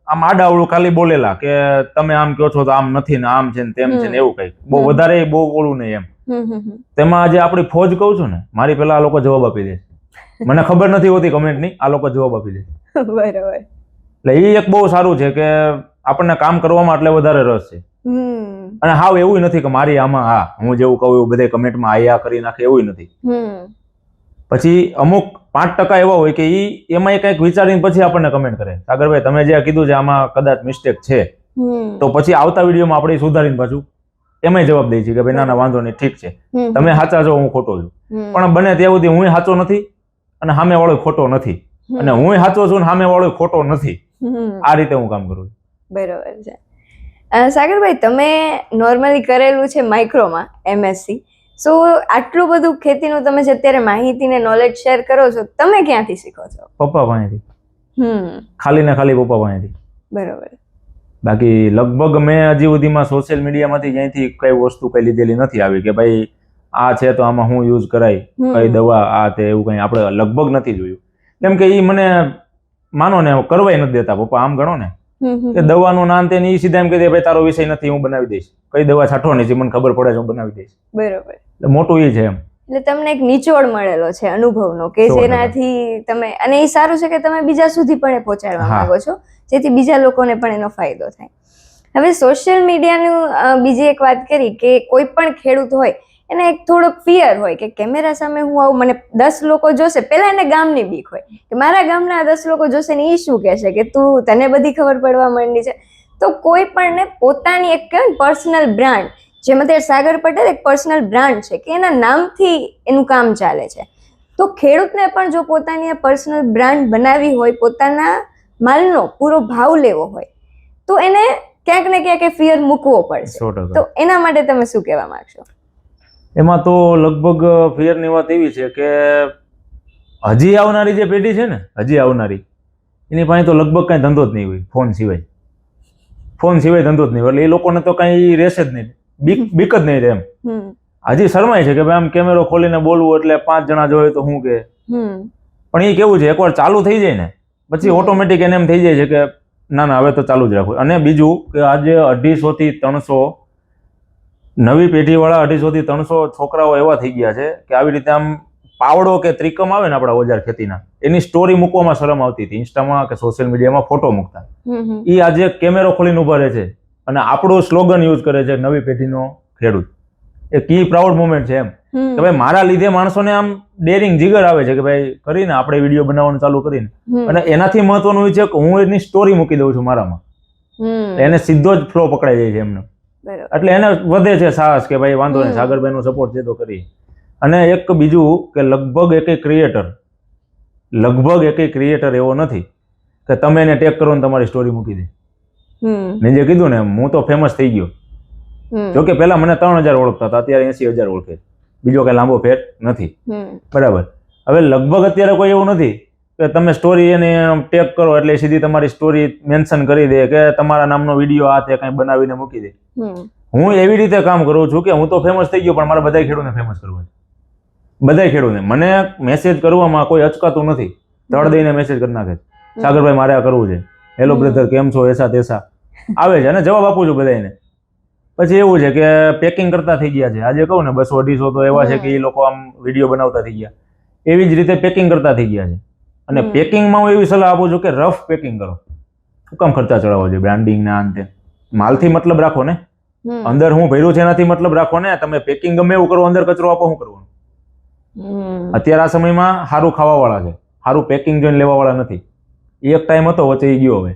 આમ આડાવડું ખાલી બોલેલા કે તમે આમ કહો છો તો આમ નથી ને, આમ છે ને તેમ છે ને, એવું કઈ બહુ વધારે બહુ બોલું નહીં એમ. તેમાં આજે આપણી ફોજ કહું છું ને, મારી પેલા આ લોકો જવાબ આપી દે. મને ખબર નથી હોતી કમેન્ટ ની, આ લોકો જવાબ આપી દે. બરાબર. એટલે એ એક બહુ સારું છે કે આપણને કામ કરવામાં એટલે વધારે રસ છે. અને હાવ એવું નથી કે મારી આમાં હું જેવું કહું એવું બધા કમેન્ટમાં આયા કરી નાખે, એવું નથી. પછી અમુક 5% એવા હોય કે એમાં કંઈક વિચારીને પછી આપણને કમેન્ટ કરે, સાગરભાઈ તમે જે કીધું છે આમાં કદાચ મિસ્ટેક છે, તો પછી આવતા વિડીયોમાં આપણે સુધારીને પાછું એમાંય જવાબ દઈ છે કે ભાઈ ના ના વાંધો નહીં, ઠીક છે, તમે સાચા છો, હું ખોટો છું. પણ બને ત્યાં સુધી હું સાચો નથી અને સામે વાળો ખોટો નથી, અને હું સાચો છું ને સામે વાળો ખોટો નથી. આ રીતે હું કામ કરું છું. બરોબર છે. સાગરભાઈ, તમે નોર્મલી કરેલું છે માઇક્રોમાં MSc, સો આટલું બધું ખેતીનું તમે જે અત્યારે માહિતી ને નોલેજ શેર કરો છો, તમે ક્યાંથી શીખો છો? પપ્પા પાસેથી. ખાલી ને ખાલી પપ્પા પાસેથી. બરોબર. બાકી લગભગ મેં હજી સુધીમાં સોશિયલ મીડિયામાંથી ક્યાંયથી કઈ વસ્તુ કઈ લીધેલી નથી આવી કે ભાઈ આ છે તો આમાં હું યુઝ કરાય, કઈ દવા આ તે, એવું કઈ આપણે લગભગ નથી જોયું. કેમ કે એ મને માનો ને કરવાય નથી દેતા પપ્પા. આમ ગણો ને કે દવાનું નામ તે ઈ સીધા એમ કહી દે ભાઈ તારો વિષય નથી, હું બનાવી દઈશ, કઈ દવા છાંટવાની છે મને ખબર પડે છે, હું બનાવી દઈશ. બરોબર. એટલે મોટું એ છે એમ. એટલે તમને એક નિચોડ મળેલો છે અનુભવનો કે જેનાથી તમે, અને એ સારું છે કે તમે બીજા સુધી પણ એ પહોંચાડવા માંગો છો, જેથી બીજા લોકોને પણ એનો ફાયદો થાય. હવે સોશિયલ મીડિયાનું બીજી એક વાત કરી કે કોઈ પણ ખેડૂત હોય એને એક થોડોક ફિયર હોય કે કેમેરા સામે હું આવું, મને 10 લોકો જોશે. પહેલા એને ગામની બીક હોય કે મારા ગામના 10 લોકો જોશે ને એ શું કહેશે કે તું, તને બધી ખબર પડવા માંડી છે. તો કોઈ પણને પોતાની એક કહેવાય પર્સનલ બ્રાન્ડ, જેમાં તે સાગર પટેલ એક પર્સનલ બ્રાન્ડ છે કે એના નામથી એનું કામ ચાલે છે. તો ખેડૂતને પણ જો પોતાની પર્સનલ બ્રાન્ડ બનાવી હોય, પોતાના માલનો પૂરો ભાવ લેવો હોય, તો એને ક્યાંક ને ક્યાંક એ ફિયર મૂકવો પડશે. તો એના માટે તમે શું કહેવા માંગશો? એમાં તો લગભગ ફિયરની વાત એવી છે કે હજી આવનારી જે પેઢી છે ને, હજી આવનારી, એની પાસે તો લગભગ કઈ ધંધો જ નહીં હોય ફોન સિવાય. ફોન સિવાય ધંધો જ નહીં હોય, એટલે એ લોકોને તો કઈ રહેશે જ નહીં, બીક જ નહીં રહે એમ. હજી શરમાય છે કે ભાઈ આમ કેમેરો ખોલીને બોલવું એટલે 5 જણા જોવે તો શું કે. પણ એ કેવું છે, એકવાર ચાલુ થઈ જાય ને પછી ઓટોમેટિક એને એમ થઈ જાય છે કે ના ના હવે તો ચાલુ જ રાખવું. અને બીજું કે આજે 250 થી 300 નવી પેઢીવાળા 250 થી 300 છોકરાઓ એવા થઈ ગયા છે કે આવી રીતે આમ પાવડો કે ત્રિકમ આવે ને આપણા ઓજાર ખેતીના, એની સ્ટોરી મૂકવામાં શરમ આવતી હતી ઇન્સ્ટામાં કે સોશિયલ મીડિયામાં ફોટો મૂકતા. એ આજે કેમેરો ખોલીને ઉભા રહે છે અને આપણું સ્લોગન યુઝ કરે છે, નવી પેઢીનો ખેડૂત. એ કી પ્રાઉડ મોમેન્ટ છે એમ કે ભાઈ મારા લીધે માણસોને આમ ડેરિંગ જીગર આવે છે કે ભાઈ કરીને આપણે વિડીયો બનાવવાનું ચાલુ કરીને. અને એનાથી મહત્વનું એ છે કે હું એની સ્ટોરી મૂકી દઉં છું મારામાં, એને સીધો જ ફ્લો પકડાઈ જાય છે એમને. એટલે એને વધે છે સાહસ કે ભાઈ વાંધો નહીં, સાગરભાઈ નો સપોર્ટ છે તો કરી. અને એક બીજું કે લગભગ એકેય ક્રિએટર એવો નથી કે તમે એને ટેગ કરો ને તમારી સ્ટોરી મૂકી દે. મેં જે કીધું ને હું તો ફેમસ થઈ ગયો. જોકે પેલા મને 3000 ઓળખતા હતા, અત્યારે 80,000 ઓળખે. બીજો કઈ લાંબો ફેર નથી. બરાબર. હવે લગભગ અત્યારે કોઈ એવું નથી કે તમે સ્ટોરી એને ટેગ કરો એટલે સીધી તમારી સ્ટોરી મેન્શન કરી દે કે તમારા નામનો વિડીયો આ તે કઈ બનાવીને મૂકી દે. હું એવી રીતે કામ કરું છું કે હું તો ફેમસ થઈ ગયો પણ મારા બધા ખેડૂતને ફેમસ કરવા છે. બધા ખેડૂતને મને મેસેજ કરવામાં કોઈ અચકાતું નથી. તળ દઈને મેસેજ કરી નાખે, સાગરભાઈ મારે આ કરવું છે, હેલો બ્રધર કેમ છો, એસા તેસા આવે છે અને જવાબ આપું છું બધાને. પછી એવું છે કે પેકિંગ કરતા થઈ ગયા છે. આજે કહું ને 200-250 તો એવા છે કે એ લોકો આમ વિડીયો બનાવતા થઈ ગયા. એવી જ રીતે પેકિંગ કરતા થઈ ગયા છે. અને પેકિંગમાં હું એવી સલાહ આપું છું કે રફ પેકિંગ કરો. શું કામ ખર્ચા ચડાવવો છે બ્રાન્ડિંગ ના અંતે? માલથી મતલબ રાખો ને, અંદર હું ભર્યું છે એનાથી મતલબ રાખો ને. તમે પેકિંગ ગમે એવું કરો, અંદર કચરો આપો, શું કરવાનું? અત્યારે આ સમયમાં સારું ખાવા વાળા છે, સારું પેકિંગ જોઈને લેવા વાળા નથી. એક ટાઈમ હતો વચ્ચે ગયો, હવે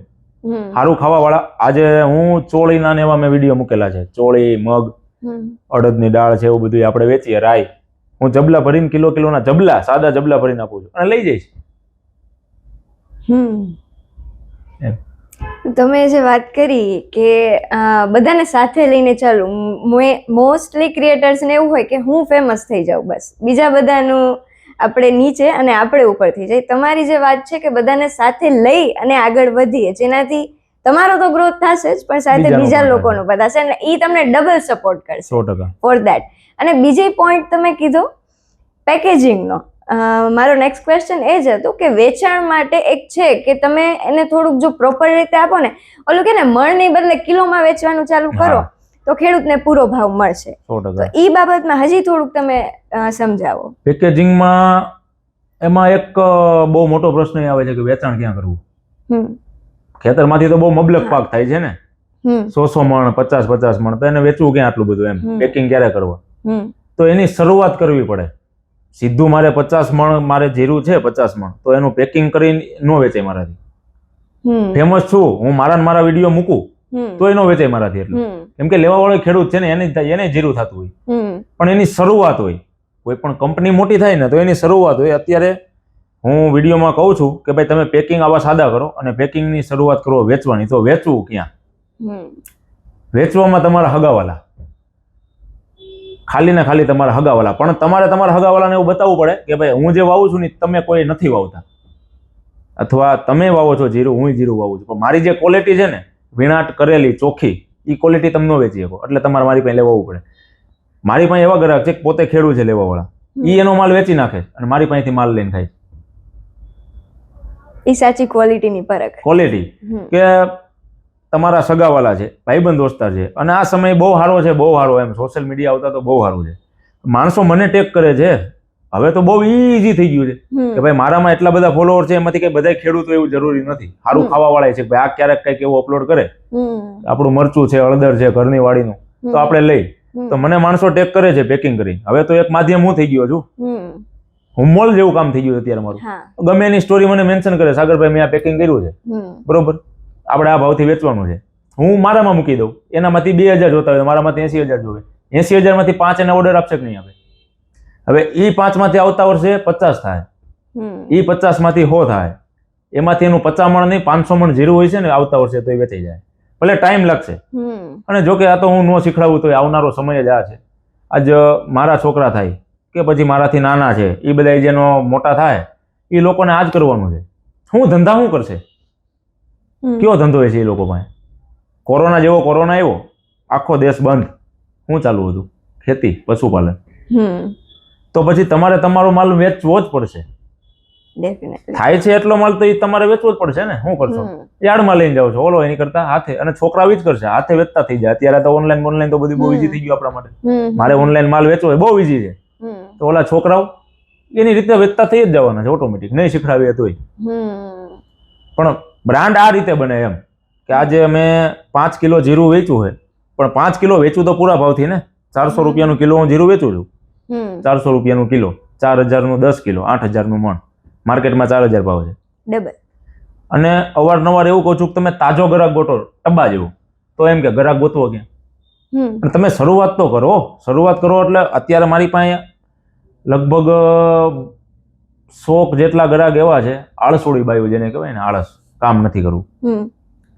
સારું ખાવા વાળા. આજે હું ચોળીના ને એવા મેં વિડીયો મૂકેલા છે. ચોળી, મગ, અડદની દાળ છે, એવું બધું આપણે વેચીએ. રાઈ હું જબલા ભરીને કિલોના જબલા, સાદા જબલા ભરીને આપું છું અને લઈ જઈશ. તમે જે વાત કરી કે બધાને સાથે લઈને ચાલુ, મોસ્ટલી ક્રિએટર્સને એવું હોય કે હું ફેમસ થઈ જાઉં, બસ બીજા બધાનું આપણે નીચે અને આપણે ઉપર થઈ જાય. તમારી જે વાત છે કે બધાને સાથે લઈ અને આગળ વધીએ, જેનાથી તમારો તો ગ્રોથ થશે જ પણ સાથે બીજા લોકોનો પણ થશે અને એ તમને ડબલ સપોર્ટ કરશે 100%. For that. અને બીજી પોઈન્ટ તમે કીધો પેકેજિંગનો, મારો નેક્સ્ટ ક્વેશ્ચન એ જ હતું કે વેચાણ માટે એક છે કે તમે એને થોડુંક જો પ્રોપર રીતે આપો ને, ઓલું કે ને મણની બદલે કિલોમાં વેચવાનું ચાલુ કરો તો ખેડૂતને પૂરો ભાવ મળશે. 100%. તો એ બાબતમાં હજી થોડુંક તમે સમજાવો. પેકેજિંગમાં એમાં એક બહુ મોટો પ્રશ્ન આવે છે કે વેચાણ ક્યાં કરવું. ખેતરમાંથી તો બહુ મબલક પાક થાય છે ને, 100 મણ 50 મણ, તો એને વેચવું ક્યાં આટલું બધું? એમ પેકિંગ ક્યારે કરવા? તો એની શરૂઆત કરવી પડે. સીધું મારે 50 મણ મારે જીરું છે 50 મણ, તો એનું પેકિંગ કરીને ન વેચાય મારાથી. ફેમસ છું હું, મારા વિડીયો મૂકું તો એનો વેચાય મારાથી. એટલું કેમ કે લેવા વાળો ખેડૂત છે ને એને જીરું થતું હોય, પણ એની શરૂઆત હોય. કોઈ પણ કંપની મોટી થાય ને તો એની શરૂઆત હોય. અત્યારે હું વિડીયોમાં કહું છું કે ભાઈ તમે પેકિંગ આવા સાદા કરો અને પેકિંગની શરૂઆત કરો વેચવાની. તો વેચવું ક્યાં? વેચવામાં તમારા હગાવાલા, ખાલી ને ખાલી તમારા હગાવાલા. પણ તમારે તમારા હગાવાલાને એવું બતાવવું પડે કે ભાઈ હું જે વાવું છું ને તમે કોઈ નથી વાવતા, અથવા તમે વાવો છો જીરું, હું જીરું વાવું છું, પણ મારી જે ક્વોલિટી છે ને વીણાટ કરેલી ચોખ્ખી, એ ક્વોલિટી તમે ન વેચી શકો. એટલે તમારે મારી પાસે લેવું પડે. મારી પાસે એવા ગ્રાહક છે કે પોતે ખેડૂત છે લેવા વાળા, એ એનો માલ વેચી નાખે અને મારી પાસેથી માલ લઈને ખાય. એ સાચી ક્વોલિટીની પરખ. ક્વોલિટી કે તમારા સગાવાલા છે, ભાઈબંધ દોસ્તાર છે, અને આ સમય બહુ સારો છે, બહુ સારો. એમ સોશિયલ મીડિયા આવતા તો બહુ સારું છે. માણસો મને ટેગ કરે છે. હવે તો બહુ ઈઝી થઈ ગયું છે કે ભાઈ મારામાં એટલા બધા ફોલોઅર છે, એમાંથી કઈ બધા ખેડૂતો એવું જરૂરી નથી. સારું ખાવા વાળા છે, ભાઈ આ ક્યારેક કઈક એવું અપલોડ કરે, આપણું મરચું છે, હળદર છે, ઘરની વાડીનું, તો આપણે લઈ, તો મને માણસો ટેગ કરે છે પેકિંગ કરી. હવે તો એક માધ્યમ હું થઈ ગયો છું, હું મોલ જેવું કામ થઈ ગયું અત્યારે મારું. ગમે એની સ્ટોરી મને મેન્શન કરે, સાગરભાઈ મેં આ પેકિંગ કર્યું છે, બરોબર, આપણે આ ભાવથી વેચવાનું છે. હું મારામાં મૂકી દઉં, એનામાંથી 2000 જોતા હોય, મારામાંથી 80,000 જોવે. 80,000 માંથી 5 એને ઓર્ડર આપશે કે નહીં આપે? હવે એ 5 માંથી આવતા વર્ષે 50 થાય, એ 50 માંથી 100 થાય, એમાંથી એનું 50 મણ નહીં 500 મણ જીરું હોય છે ને આવતા વર્ષે, તો એ વેચાઈ જાય. ભલે ટાઈમ લાગશે. અને જોકે આ તો હું ન શીખડાવું તો આવનારો સમય જ આ છે. આજ મારા છોકરા થાય કે પછી મારાથી નાના છે, એ બધા જેનો મોટા થાય, એ લોકોને આ જ કરવાનું છે. શું ધંધા શું કરશે? કયો ધંધો હોય છે એ લોકો પાસે? કોરોના જેવો કોરોના આવ્યો, આખો દેશ બંધ, શું ચાલુ હતું? ખેતી પશુપાલન, હમ તો પછી તમારે તમારો માલ વેચવો જ પડશે. ડેફિનેટલી. થાય છે એટલો માલ તો એ તમારે વેચવો જ પડશે ને. શું કરશો? યાર્ડમાં લઈને જાઓ છો, ઓલો એની કરતા હાથે, અને છોકરાઓ જ કરશે, હાથે વેચતા થઈ જાય. અત્યારે તો ઓનલાઈન તો બધું બહુ ઈઝી થઈ ગયું આપણા માટે. મારે ઓનલાઈન માલ વેચવો હોય બહુ ઈઝી છે, તો ઓલા છોકરાઓ એની રીતે વેચતા થઈ જ જવાના છે ઓટોમેટિક, નહીં શીખડાવીએ તોય. પણ બ્રાન્ડ આ રીતે બને એમ કે આજે અમે 5 કિલો જીરું વેચ્યું હોય, પણ 5 કિલો વેચું તો પૂરા ભાવથી ને. 400 રૂપિયાનું કિલો હું જીરું વેચું છું, 400 રૂપિયાનું કિલો, 4000નું 10 કિલો, 8000નું મણ, માર્કેટમાં 4000 ભાવ છે. ડબલ. અને અવારનવાર એવું કહું છું કે તમે તાજો ગ્રાહક ગોતો, ટબ્બા જેવું, તો એમ કે ગ્રાહક ગોતવો ક્યાં? અને તમે શરૂઆત તો કરો. શરૂઆત કરો એટલે અત્યારે મારી પાસે લગભગ 100 જેટલા ગ્રાહક એવા છે, આળસોડી બાયું જેને કહેવાય ને, આળસ, કામ નથી કરવું.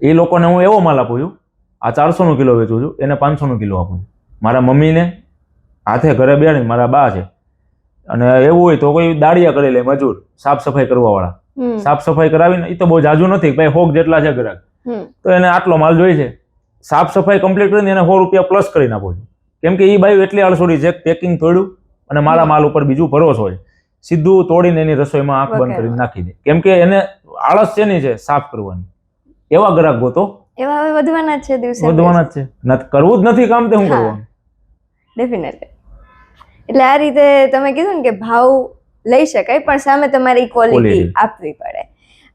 એ લોકોને હું એવો માલ આપું છું, આ 400નું કિલો વેચું છું, એને 500નું કિલો આપું છું. મારા મમ્મીને હાથે ઘરે બેણી, મારા બા છે, અને એવું હોય તો કોઈ દાળિયા કરી લે, મજૂર, સાફ સફાઈ કરવા વાળા, સાફ સફાઈ કરાવીને, એ તો બહુ જાજુ નથી ભાઈ, 100 જેટલા છે ગ્રાહક, તો એને આટલો માલ જોઈએ છે. સાફ સફાઈ કમ્પ્લીટ કરીને એને 100 રૂપિયા પ્લસ કરીને આપું છું. કેમ કે એ બાયું એટલી આળસોડી છે, પેકિંગ તોડ્યું અને મારા માલ ઉપર બીજું ભરોસો હોય, સીધું તોડીને એની રસોઈમાં આંખ બંધ કરીને નાખી દે. કેમ કે એને આળસ છે ની છે સાફ કરવાની. એવા ગ્રાહક ગોતો. એવા હવે વધવાના જ છે, દિવસે વધવાના જ છે. કરવું જ નથી કામ, તે શું કરવાનું? ડેફિનેટલી. એટલે આ રીતે તમે કીધું ને કે ભાવ લઈ શકાય, પણ સામે તમારે ઇક્વાલિટી આપવી પડે.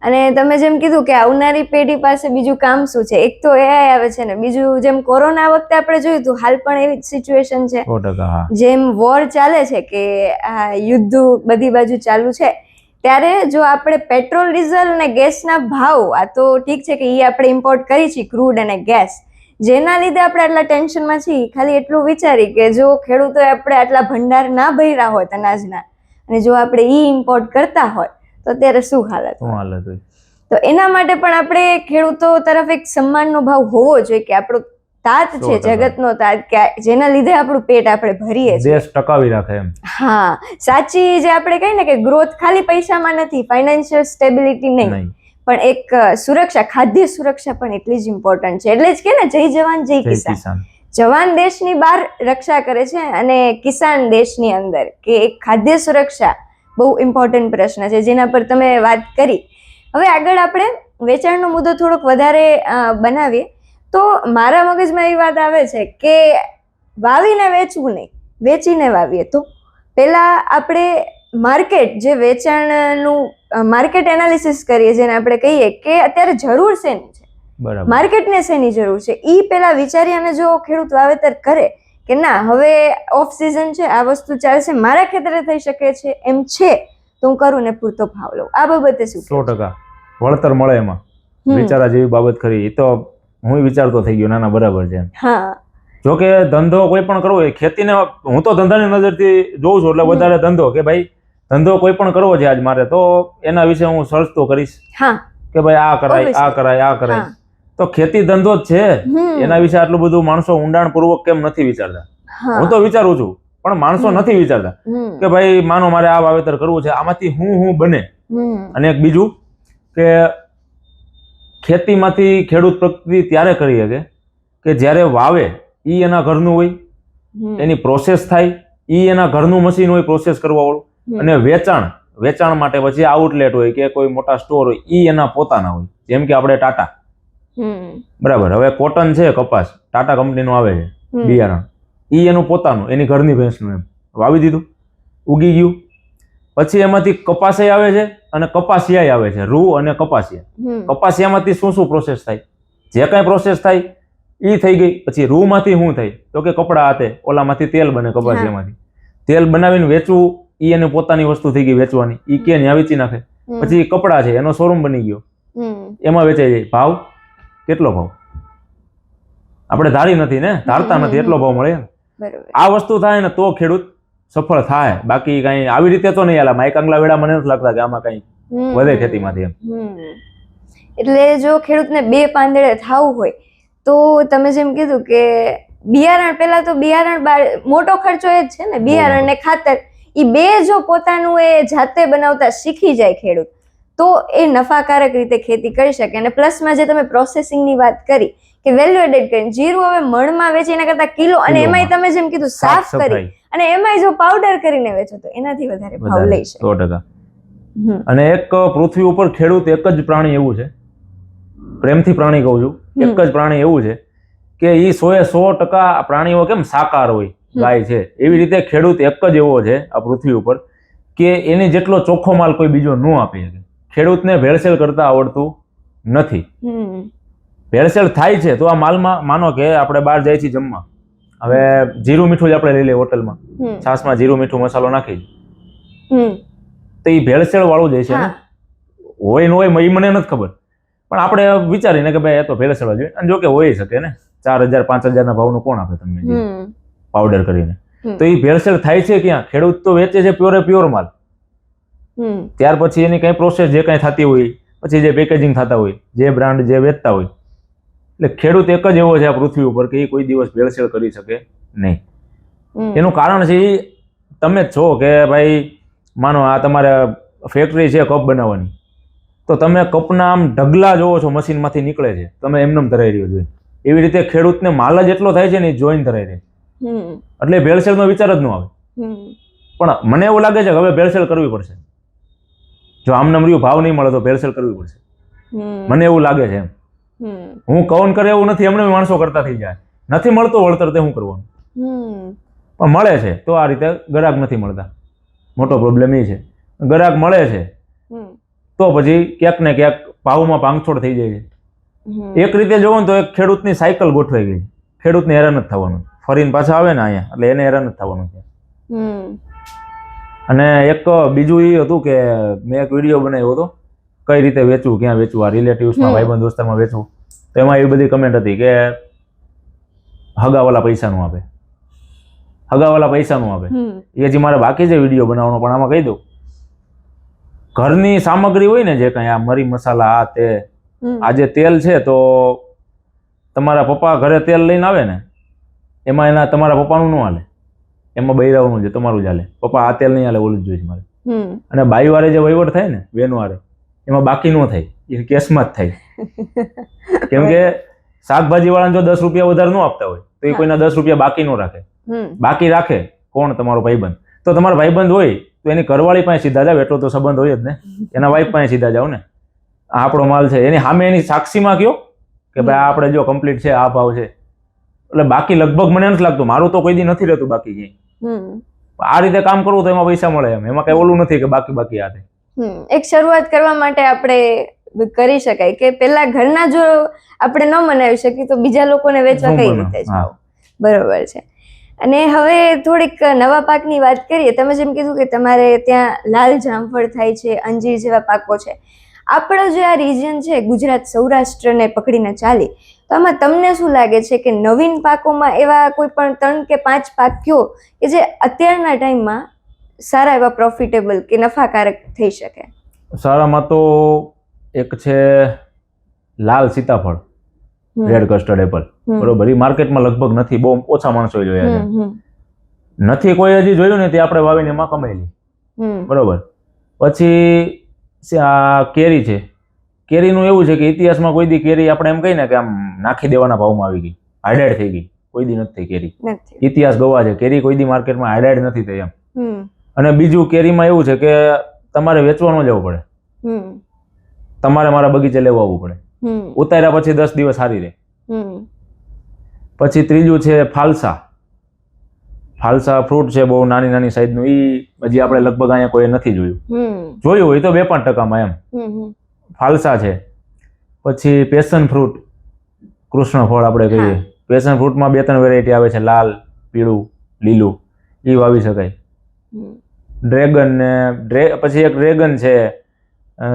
અને તમે જેમ કીધું કે આવનારી પેઢી પાસે બીજું કામ શું છે, એક તો એઆઈ આવે છે ને બીજું જેમ કોરોના વખતે આપણે જોયું હતું, હાલ પણ એવી જ સિચ્યુએશન છે. 100%. જેમ વોર ચાલે છે કે આ યુદ્ધ બધી બાજુ ચાલુ છે, ત્યારે જો આપણે પેટ્રોલ ડીઝલ અને ગેસના ભાવ, આ તો ઠીક છે કે એ આપણે ઇમ્પોર્ટ કરી છીએ, ક્રૂડ અને ગેસ, જેના લીધે આપણે આટલા ટેન્શનમાં છીએ. ખાલી એટલું વિચારી કે જો ખેડૂતોએ આપણે આટલા ભંડાર ના ભર્યા હોત અનાજના, અને જો આપણે ઈ ઇમ્પોર્ટ કરતા હોય તો અત્યારે શું હાલત હોય? તો એના માટે પણ આપણે ખેડૂતો તરફ એક સન્માનનો ભાવ હોવો જોઈએ કે આપણો તાત છે, જગતનો તાત, કે જેના લીધે આપણું પેટ આપણે ભરીએ છીએ, દેશ ટકાવી રાખે એમ. હા, સાચી જે આપણે કહીએ ને કે ગ્રોથ ખાલી પૈસામાં નથી, ફાઇનાન્શિયલ સ્ટેબિલિટી નહીં, પણ એક સુરક્ષા, ખાદ્ય સુરક્ષા પણ એટલી જ ઇમ્પોર્ટન્ટ છે. એટલે જ કે ને જય જવાન જય કિસાન. જવાન દેશની બહાર રક્ષા કરે છે અને કિસાન દેશની અંદર, કે એક ખાદ્ય સુરક્ષા બહુ ઇમ્પોર્ટન્ટ પ્રશ્ન છે જેના પર તમે વાત કરી. હવે આગળ આપણે વેચાણનો મુદ્દો થોડોક વધારે બનાવીએ તો મારા મગજમાં એવી વાત આવે છે કે વાવીને વેચવું નહીં, વેચીને વાવીએ તો પહેલા આપણે માર્કેટ, જે વેચાણનું માર્કેટ એનાલિસિસ કરીએ, જેને આપણે કહીએ કે અત્યારે જરૂર શેની છે, માર્કેટને શેની જરૂર છે, એ પહેલા વિચારી અને જો ખેડૂત વાવેતર કરે કે ના હવે ઓફ સિઝન છે, આ વસ્તુ ચાલશે, મારા ખેતરે થઈ શકે છે એમ છે, તો હું કરું ને પૂરતો ભાવ લઉં. આ બાબતે શું? 100% વળતર મળે એમાં. વિચારા જેવી બાબત ખરી. એ તો હું વિચારતો થઈ ગયો, નાના બરાબર છે. હા, જો કે ધંધો કોઈ પણ કરવો હોય, ખેતીને હું તો ધંધાની નજરથી જોઉં છું, એટલે વધારે ધંધો કે ભાઈ ધંધો કોઈ પણ કરવો છે આજ મારે, તો એના વિશે હું સર્ચ તો કરીશ કે ભાઈ આ કરાય, આ કરાય, આ કરાય. તો ખેતી ધંધો જ છે, એના વિશે આટલું બધું માણસો ઊંડાણપૂર્વક કેમ નથી વિચારતા? હું તો વિચારું છું, પણ માણસો નથી વિચારતા કે ભાઈ માનો મારે આ વાવેતર કરવું છે, આમાંથી હું બને. અને એક બીજું કે ખેતીમાંથી ખેડૂત પ્રગતિ ત્યારે કરી શકે કે જ્યારે વાવે ઈ એના ઘરનું હોય, એની પ્રોસેસ થાય, ઈ એના ઘરનું મશીન હોય પ્રોસેસ કરવા વાળું, અને વેચાણ માટે પછી આઉટલેટ હોય કે કોઈ મોટા સ્ટોર હોય, ઈ એના પોતાના હોય. જેમ કે આપણે ટાટા, બરાબર, હવે કોટન છે, કપાસ ટાટા કંપનીનું આવે છે બિયારણ, ઈ એનું પોતાનું, એની ઘરની ભેંસનું, એમ વાવી દીધું, ઉગી ગયું, પછી એમાંથી કપાસિયા આવે છે અને કપાસિયા આવે છે, રૂ અને કપાસિયા. કપાસિયામાંથી શું શું પ્રોસેસ થાય, જે કાંઈ પ્રોસેસ થાય ઈ થઈ ગઈ. પછી રૂ માંથી શું થાય તો કે કપડા હાથે, ઓલામાંથી તેલ બને, કપાસિયામાંથી તેલ બનાવીને વેચવું, ઈ એની પોતાની વસ્તુ થઈ ગઈ વેચવાની, ઈ કે ન્યા વેચી નાખે. પછી કપડા છે, એનો શોરૂમ બની ગયો, એમાં વેચાઈ જાય. ભાવ કેટલો ભાવ આપણે ધારી નથી ને, ધારતા નથી, એટલો ભાવ મળે. આ વસ્તુ થાય ને તો ખેડૂત સફળ થાય, બાકી કઈ આવી રીતે તો નહીં હાલે. માઈક આંગલા વેડા મને નથી લાગતા કે આમાં કઈ વધે ખેતીમાંથી એમ. એટલે જો ખેડૂતને બે પાંદડે થવું હોય તો તમે જેમ કીધું કે બિયારણ, પહેલા તો બિયારણ મોટો ખર્ચો એ જ છે ને, બિયારણ ને ખાતર, એ બે જો પોતાનું એ જાતે બનાવતા શીખી જાય ખેડૂત, તો એ નફાકારક રીતે ખેતી કરી શકે. અને પ્લસમાં જે તમે પ્રોસેસિંગની વાત કરી કે વેલ્યુ એડેડ કરીને જીરું હવે મણમાં વેચે એના કરતા કિલો, અને એમાંય તમે જેમ કીધું સાફ કરી અને એમાંય જો પાવડર કરીને વેચો તો એનાથી વધારે ભાવ લઈ શકે. 100%. અને એક પૃથ્વી ઉપર ખેડૂત એક જ પ્રાણી એવું છે, પ્રેમથી પ્રાણી કહું છું, એક જ પ્રાણી એવું છે કે એ 100% પ્રાણીઓ કેમ સાકાર હોય, ગાય છે, એવી રીતે ખેડૂત એક જ એવો છે આ પૃથ્વી ઉપર કે એની જેટલો ચોખ્ખો માલ કોઈ બીજો ન આપી શકે. ખેડૂતને ભેળસેળ કરતા આવડતું નથી. ભેળસેળ થાય છે તો આ માલમાં, માનો કે આપણે બહાર જાય છીએ જમવા, હવે જીરું મીઠું જ આપણે લઈ લઈએ હોટલમાં, છાશમાં જીરું મીઠું મસાલો નાખી, તો એ ભેળસેળ વાળું જાય છે ને, હોય ન હોય એ મને નથી ખબર, પણ આપણે વિચારીને કે ભાઈ એ તો ભેળસેળ જોઈએ, અને જો કે હોય શકે ને, 4,000-5,000 ના ભાવનું કોણ આપે તમને પાવડર કરીને? તો એ ભેળસેળ થાય છે ક્યાં? ખેડૂત તો વેચે છે પ્યોર માલ. ત્યાર પછી એની કઈ પ્રોસેસ જે કઈ થતી હોય, પછી જે પેકેજિંગ થતા હોય, જે બ્રાન્ડ જે વેચતા હોય, એટલે ખેડૂત એક જ એવો છે આ પૃથ્વી ઉપર કે એ કોઈ દિવસ ભેળસેળ કરી શકે નહીં. એનું કારણ છે તમે છો કે ભાઈ માનો આ તમારે ફેક્ટરી છે કપ બનાવવાની, તો તમે કપના આમ ઢગલા જોવો છો મશીનમાંથી નીકળે છે, તમે એમને ધરાઈ રહ્યો જોઈએ. એવી રીતે ખેડૂતને માલ જ એટલો થાય છે ને, એ જોઈને ધરાઈ રહે, એટલે ભેળસેળનો વિચાર જ ન આવે. પણ મને એવું લાગે છે કે હવે ભેળસેળ કરવી પડશે. જો આમને રહ્યું ભાવ નહીં મળે તો ભેળસેળ કરવી પડશે, મને એવું લાગે છે. એમ હું કૌન કરે એવું નથી, એમને માણસો કરતા થઈ જાય. નથી મળતો વળતર તે શું કરવાનું? પણ મળે છે તો આ રીતે ગ્રાહક નથી મળતા. મોટો પ્રોબ્લેમ એ છે. ગ્રાહક મળે છે તો પછી ક્યાંક ને ક્યાંક ભાવમાં ભાંગછોડ થઈ જાય છે. એક રીતે જોવો ને તો એક ખેડૂતની સાયકલ ગોઠવાઈ ગઈ. ખેડૂતને હેરાન જ થવાનું, ફરીને પાછા આવે ને અહીંયા, એટલે એને હેરાન જ થવાનું છે. અને એક બીજું એ હતું કે મેં એક વિડીયો બનાવ્યો હતો, કઈ રીતે વેચવું, ક્યાં વેચવું, આ રિલેટિવ્સમાં, ભાઈબંધ દોસ્તારમાં વેચવું. તો એમાં એવી બધી કમેન્ટ હતી કે હગાવાલા પૈસા નું આપે, હગાવાલા પૈસા નું આપે. એ હજી મારે બાકી છે વિડીયો બનાવવાનો, પણ આમાં કહી દઉં, ઘરની સામગ્રી હોય ને, જે કઈ આ મરી મસાલા, આ તે, આજે તેલ છે તો તમારા પપ્પા ઘરે તેલ લઈને આવે ને, એમાં એના તમારા પપ્પાનું ન હાલે, એમાં બૈરાઓનું છે, તમારું જ હાલે. પપ્પા આ તેલ નહીં હાલે, ઓલું જ જોઈએ મારે. અને બાઈ વાળે જે વહીવટ થાય ને, બેનો વાળે, એમાં બાકી ન થાય, એ કેસમાં જ થાય. કેમ કે શાકભાજી વાળાને જો 10 રૂપિયા વધારે ન આપતા હોય તો એ કોઈના 10 રૂપિયા બાકી ન રાખે. બાકી રાખે કોણ? તમારો ભાઈબંધ. તો તમારો ભાઈબંધ હોય તો એની ઘરવાળી પાસે સીધા જાવ, એટલો તો સંબંધ હોય જ ને, એના વાઈફ પાસે સીધા જાવ ને, આપણો માલ છે, એની સામે એની સાક્ષીમાં કયો કે ભાઈ આ આપણે જો કમ્પ્લીટ છે, આ ભાવ છે. એટલે બાકી લગભગ મને નથી લાગતું, મારું તો કોઈ દી નથી રહેતું બાકી ક્યાંય. આ રીતે કામ કરવું તો એમાં પૈસા મળે, એમાં કઈ ઓલું નથી કે બાકી આ એક શરૂઆત કરવા માટે આપણે કરી શકાય કે પેલા ઘરના જો આપણે ન બનાવી શકીએ તો બીજા લોકોને વેચવા કઈ રીતે જાવ. બરોબર છે. અને હવે થોડીક નવા પાકની વાત કરીએ. તમે જેમ કીધું કે તમારે ત્યાં લાલ જામફળ થાય છે, અંજીર જેવા પાકો છે. આપણો જે આ રિજિયન છે ગુજરાત સૌરાષ્ટ્રને પકડીને ચાલી, તો આમાં તમને શું લાગે છે કે નવીન પાકોમાં એવા કોઈ પણ 3 કે 5 પાક કયો કે જે અત્યારના ટાઈમમાં સારા એવા પ્રોફિટેબલ કે નફાકારક થઈ શકે? સારામાં તો એક છે લાલ સીતાફળ, રેડ કસ્ટર્ડ એપલ. બરોબર, એ માર્કેટમાં લગભગ નથી, બહુ ઓછા માણસોએ જોયા છે. નથી કોઈ હજી જોયું ને, તે આપણે વાવીને એમાં કમાઈ લી. બરોબર. પછી આ કેરી છે. કેરીનું એવું છે કે ઇતિહાસમાં કોઈ દી કેરી આપણે એમ કહીને કે આમ નાખી દેવાના ભાવમાં આવી ગઈ, હાઈડાઈડ થઈ ગઈ, કોઈ દી નથી થઈ કેરી. ઇતિહાસ ગવા છે, કેરી કોઈ દી માર્કેટમાં હાઈડાઈડ નથી થઈ એમ. અને બીજું કેરીમાં એવું છે કે તમારે વેચવા ન જવું પડે, તમારે મારા બગીચે લેવા આવવું પડે. ઉતાર્યા પછી 10 દિવસ સારી રહે. પછી ત્રીજું છે ફાલસા. ફાલસા ફ્રૂટ છે, બહુ નાની નાની સાઈઝનું. ઈ હજી આપણે લગભગ અહીંયા કોઈ નથી જોયું. જોયું હોય તો 2-5% એમ. ફાલસા છે. પછી પેશન ફ્રૂટ, કૃષ્ણ ફળ આપણે કહીએ. પેશન ફ્રૂટમાં 2-3 વેરાયટી આવે છે, લાલ, પીળું, લીલું. એ વાવી શકાય. ડ્રેગન ને પછી એક ડ્રેગન છે,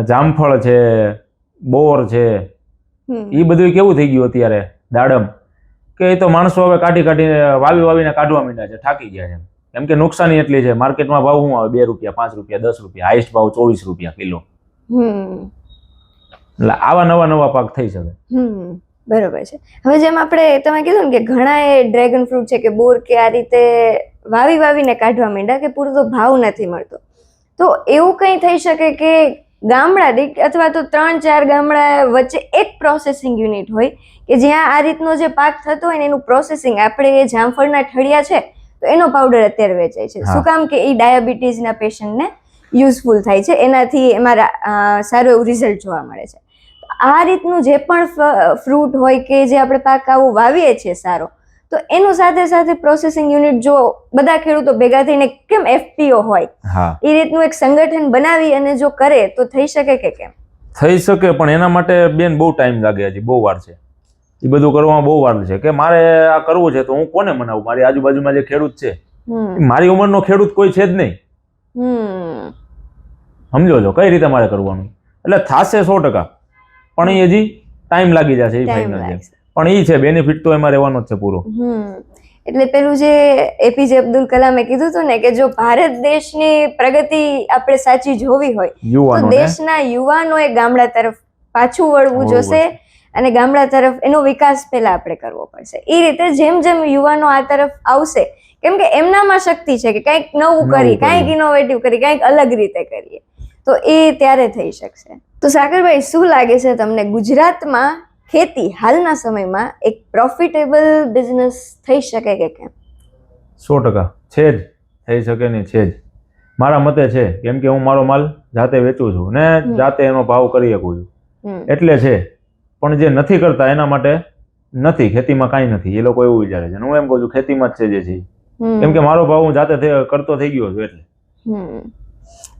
જામફળ છે, બોર છે. એ બધું કેવું થઈ ગયું અત્યારે દાડમ, કે એ તો માણસો હવે કાઢીને વાવીને કાઢવા માંડ્યા છે, થાકી ગયા છે. કેમ કે નુકસાની એટલી છે. માર્કેટમાં ભાવ શું આવે? 2 રૂપિયા, 5 રૂપિયા, 10 રૂપિયા, હાઈએસ્ટ ભાવ 24 રૂપિયા કિલો. એટલે આવા નવા પાક થઈ શકે. બરોબર છે. હવે જેમ આપણે તમે કીધું ને કે ઘણા એ ડ્રેગન ફ્રૂટ છે કે બોર કે આ રીતે વાવીને કાઢવા માંડ્યા કે પૂરતો ભાવ નથી મળતો, તો એવું કંઈ થઈ શકે કે ગામડા દીઠ અથવા તો 3-4 ગામડા વચ્ચે એક પ્રોસેસિંગ યુનિટ હોય કે જ્યાં આ રીતનો જે પાક થતો હોય ને એનું પ્રોસેસિંગ, આપણે એ જામફળના ઠળિયા છે તો એનો પાવડર અત્યારે વેચાય છે. હા. શું કામ કે એ ડાયાબિટીસના પેશન્ટને યુઝફુલ થાય છે, એનાથી એમાં સારું એવું રિઝલ્ટ જોવા મળે છે. આ રીતનું જે પણ ફ્રૂટ હોય કે જે આપણે પાક આવો વાવીએ છીએ સારો, તો એનું સાથે સાથે પ્રોસેસિંગ યુનિટ જો બધા ખેડૂતો ભેગા થઈને કેમ FPO હોય હા એ રીતનું એક સંગઠન બનાવી અને જો કરે તો થઈ શકે કે કેમ? થઈ શકે, પણ એના માટે બેન બહુ ટાઈમ લાગે, હજી બહુ વાર છે. એ બધું કરવામાં બહુ વાર છે કે મારે આ કરવું છે તો હું કોને મનાવું? મારી આજુબાજુમાં જે ખેડૂત છે, મારી ઉંમરનો ખેડૂત કોઈ છે જ નહીં. સમજો છો કઈ રીતે મારે કરવાનું? એટલે થાશે 100%, પણ એ હજી ટાઈમ લાગી જશે. એ ટાઈમ ફાઇનલ છે, લાગશે. પણ એ છે બેનિફિટ તો એમાં રહેવાનો જ છે પૂરો. એટલે પેલું જે APJ અબ્દુલ કલામે કીધું હતું ને કે જો ભારત દેશની પ્રગતિ આપણે સાચી જોવી હોય તો યુવાનો દેશના યુવાનોએ ગામડા તરફ પાછું વળવું વળવું જોશે અને ગામડા તરફ એનો વિકાસ પહેલા આપણે કરવો પડશે. એ રીતે જેમ જેમ યુવાનો આ તરફ આવશે, કેમ કે એમનામાં શક્તિ છે કે કંઈક નવું નવું કરી, કરીએ. કંઈક ઇનોવેટિવ કરી, કંઈક અલગ રીતે કરીએ, તો એ ત્યારે થઈ શકશે. તો સાગરભાઈ, શું લાગે છે તમને, ગુજરાતમાં ખેતી હાલના સમયમાં એક પ્રોફિટેબલ બિઝનેસ થઈ શકે કે કેમ? 100% છે જ, થઈ શકે નહીં છે જ. મારા મતે છે, કેમ કે હું મારો માલ જાતે વેચું છું ને જાતે એનો ભાવ કરી શકું છું, એટલે છે. પણ જે નથી કરતા એના માટે નથી, ખેતીમાં કાંઈ નથી, એ લોકો એવું વિચારે છે. અને હું એમ કહું છું ખેતીમાં જ છે જે છે. કેમ કે મારો ભાવ હું જાતે કરતો થઈ ગયો છું એટલે.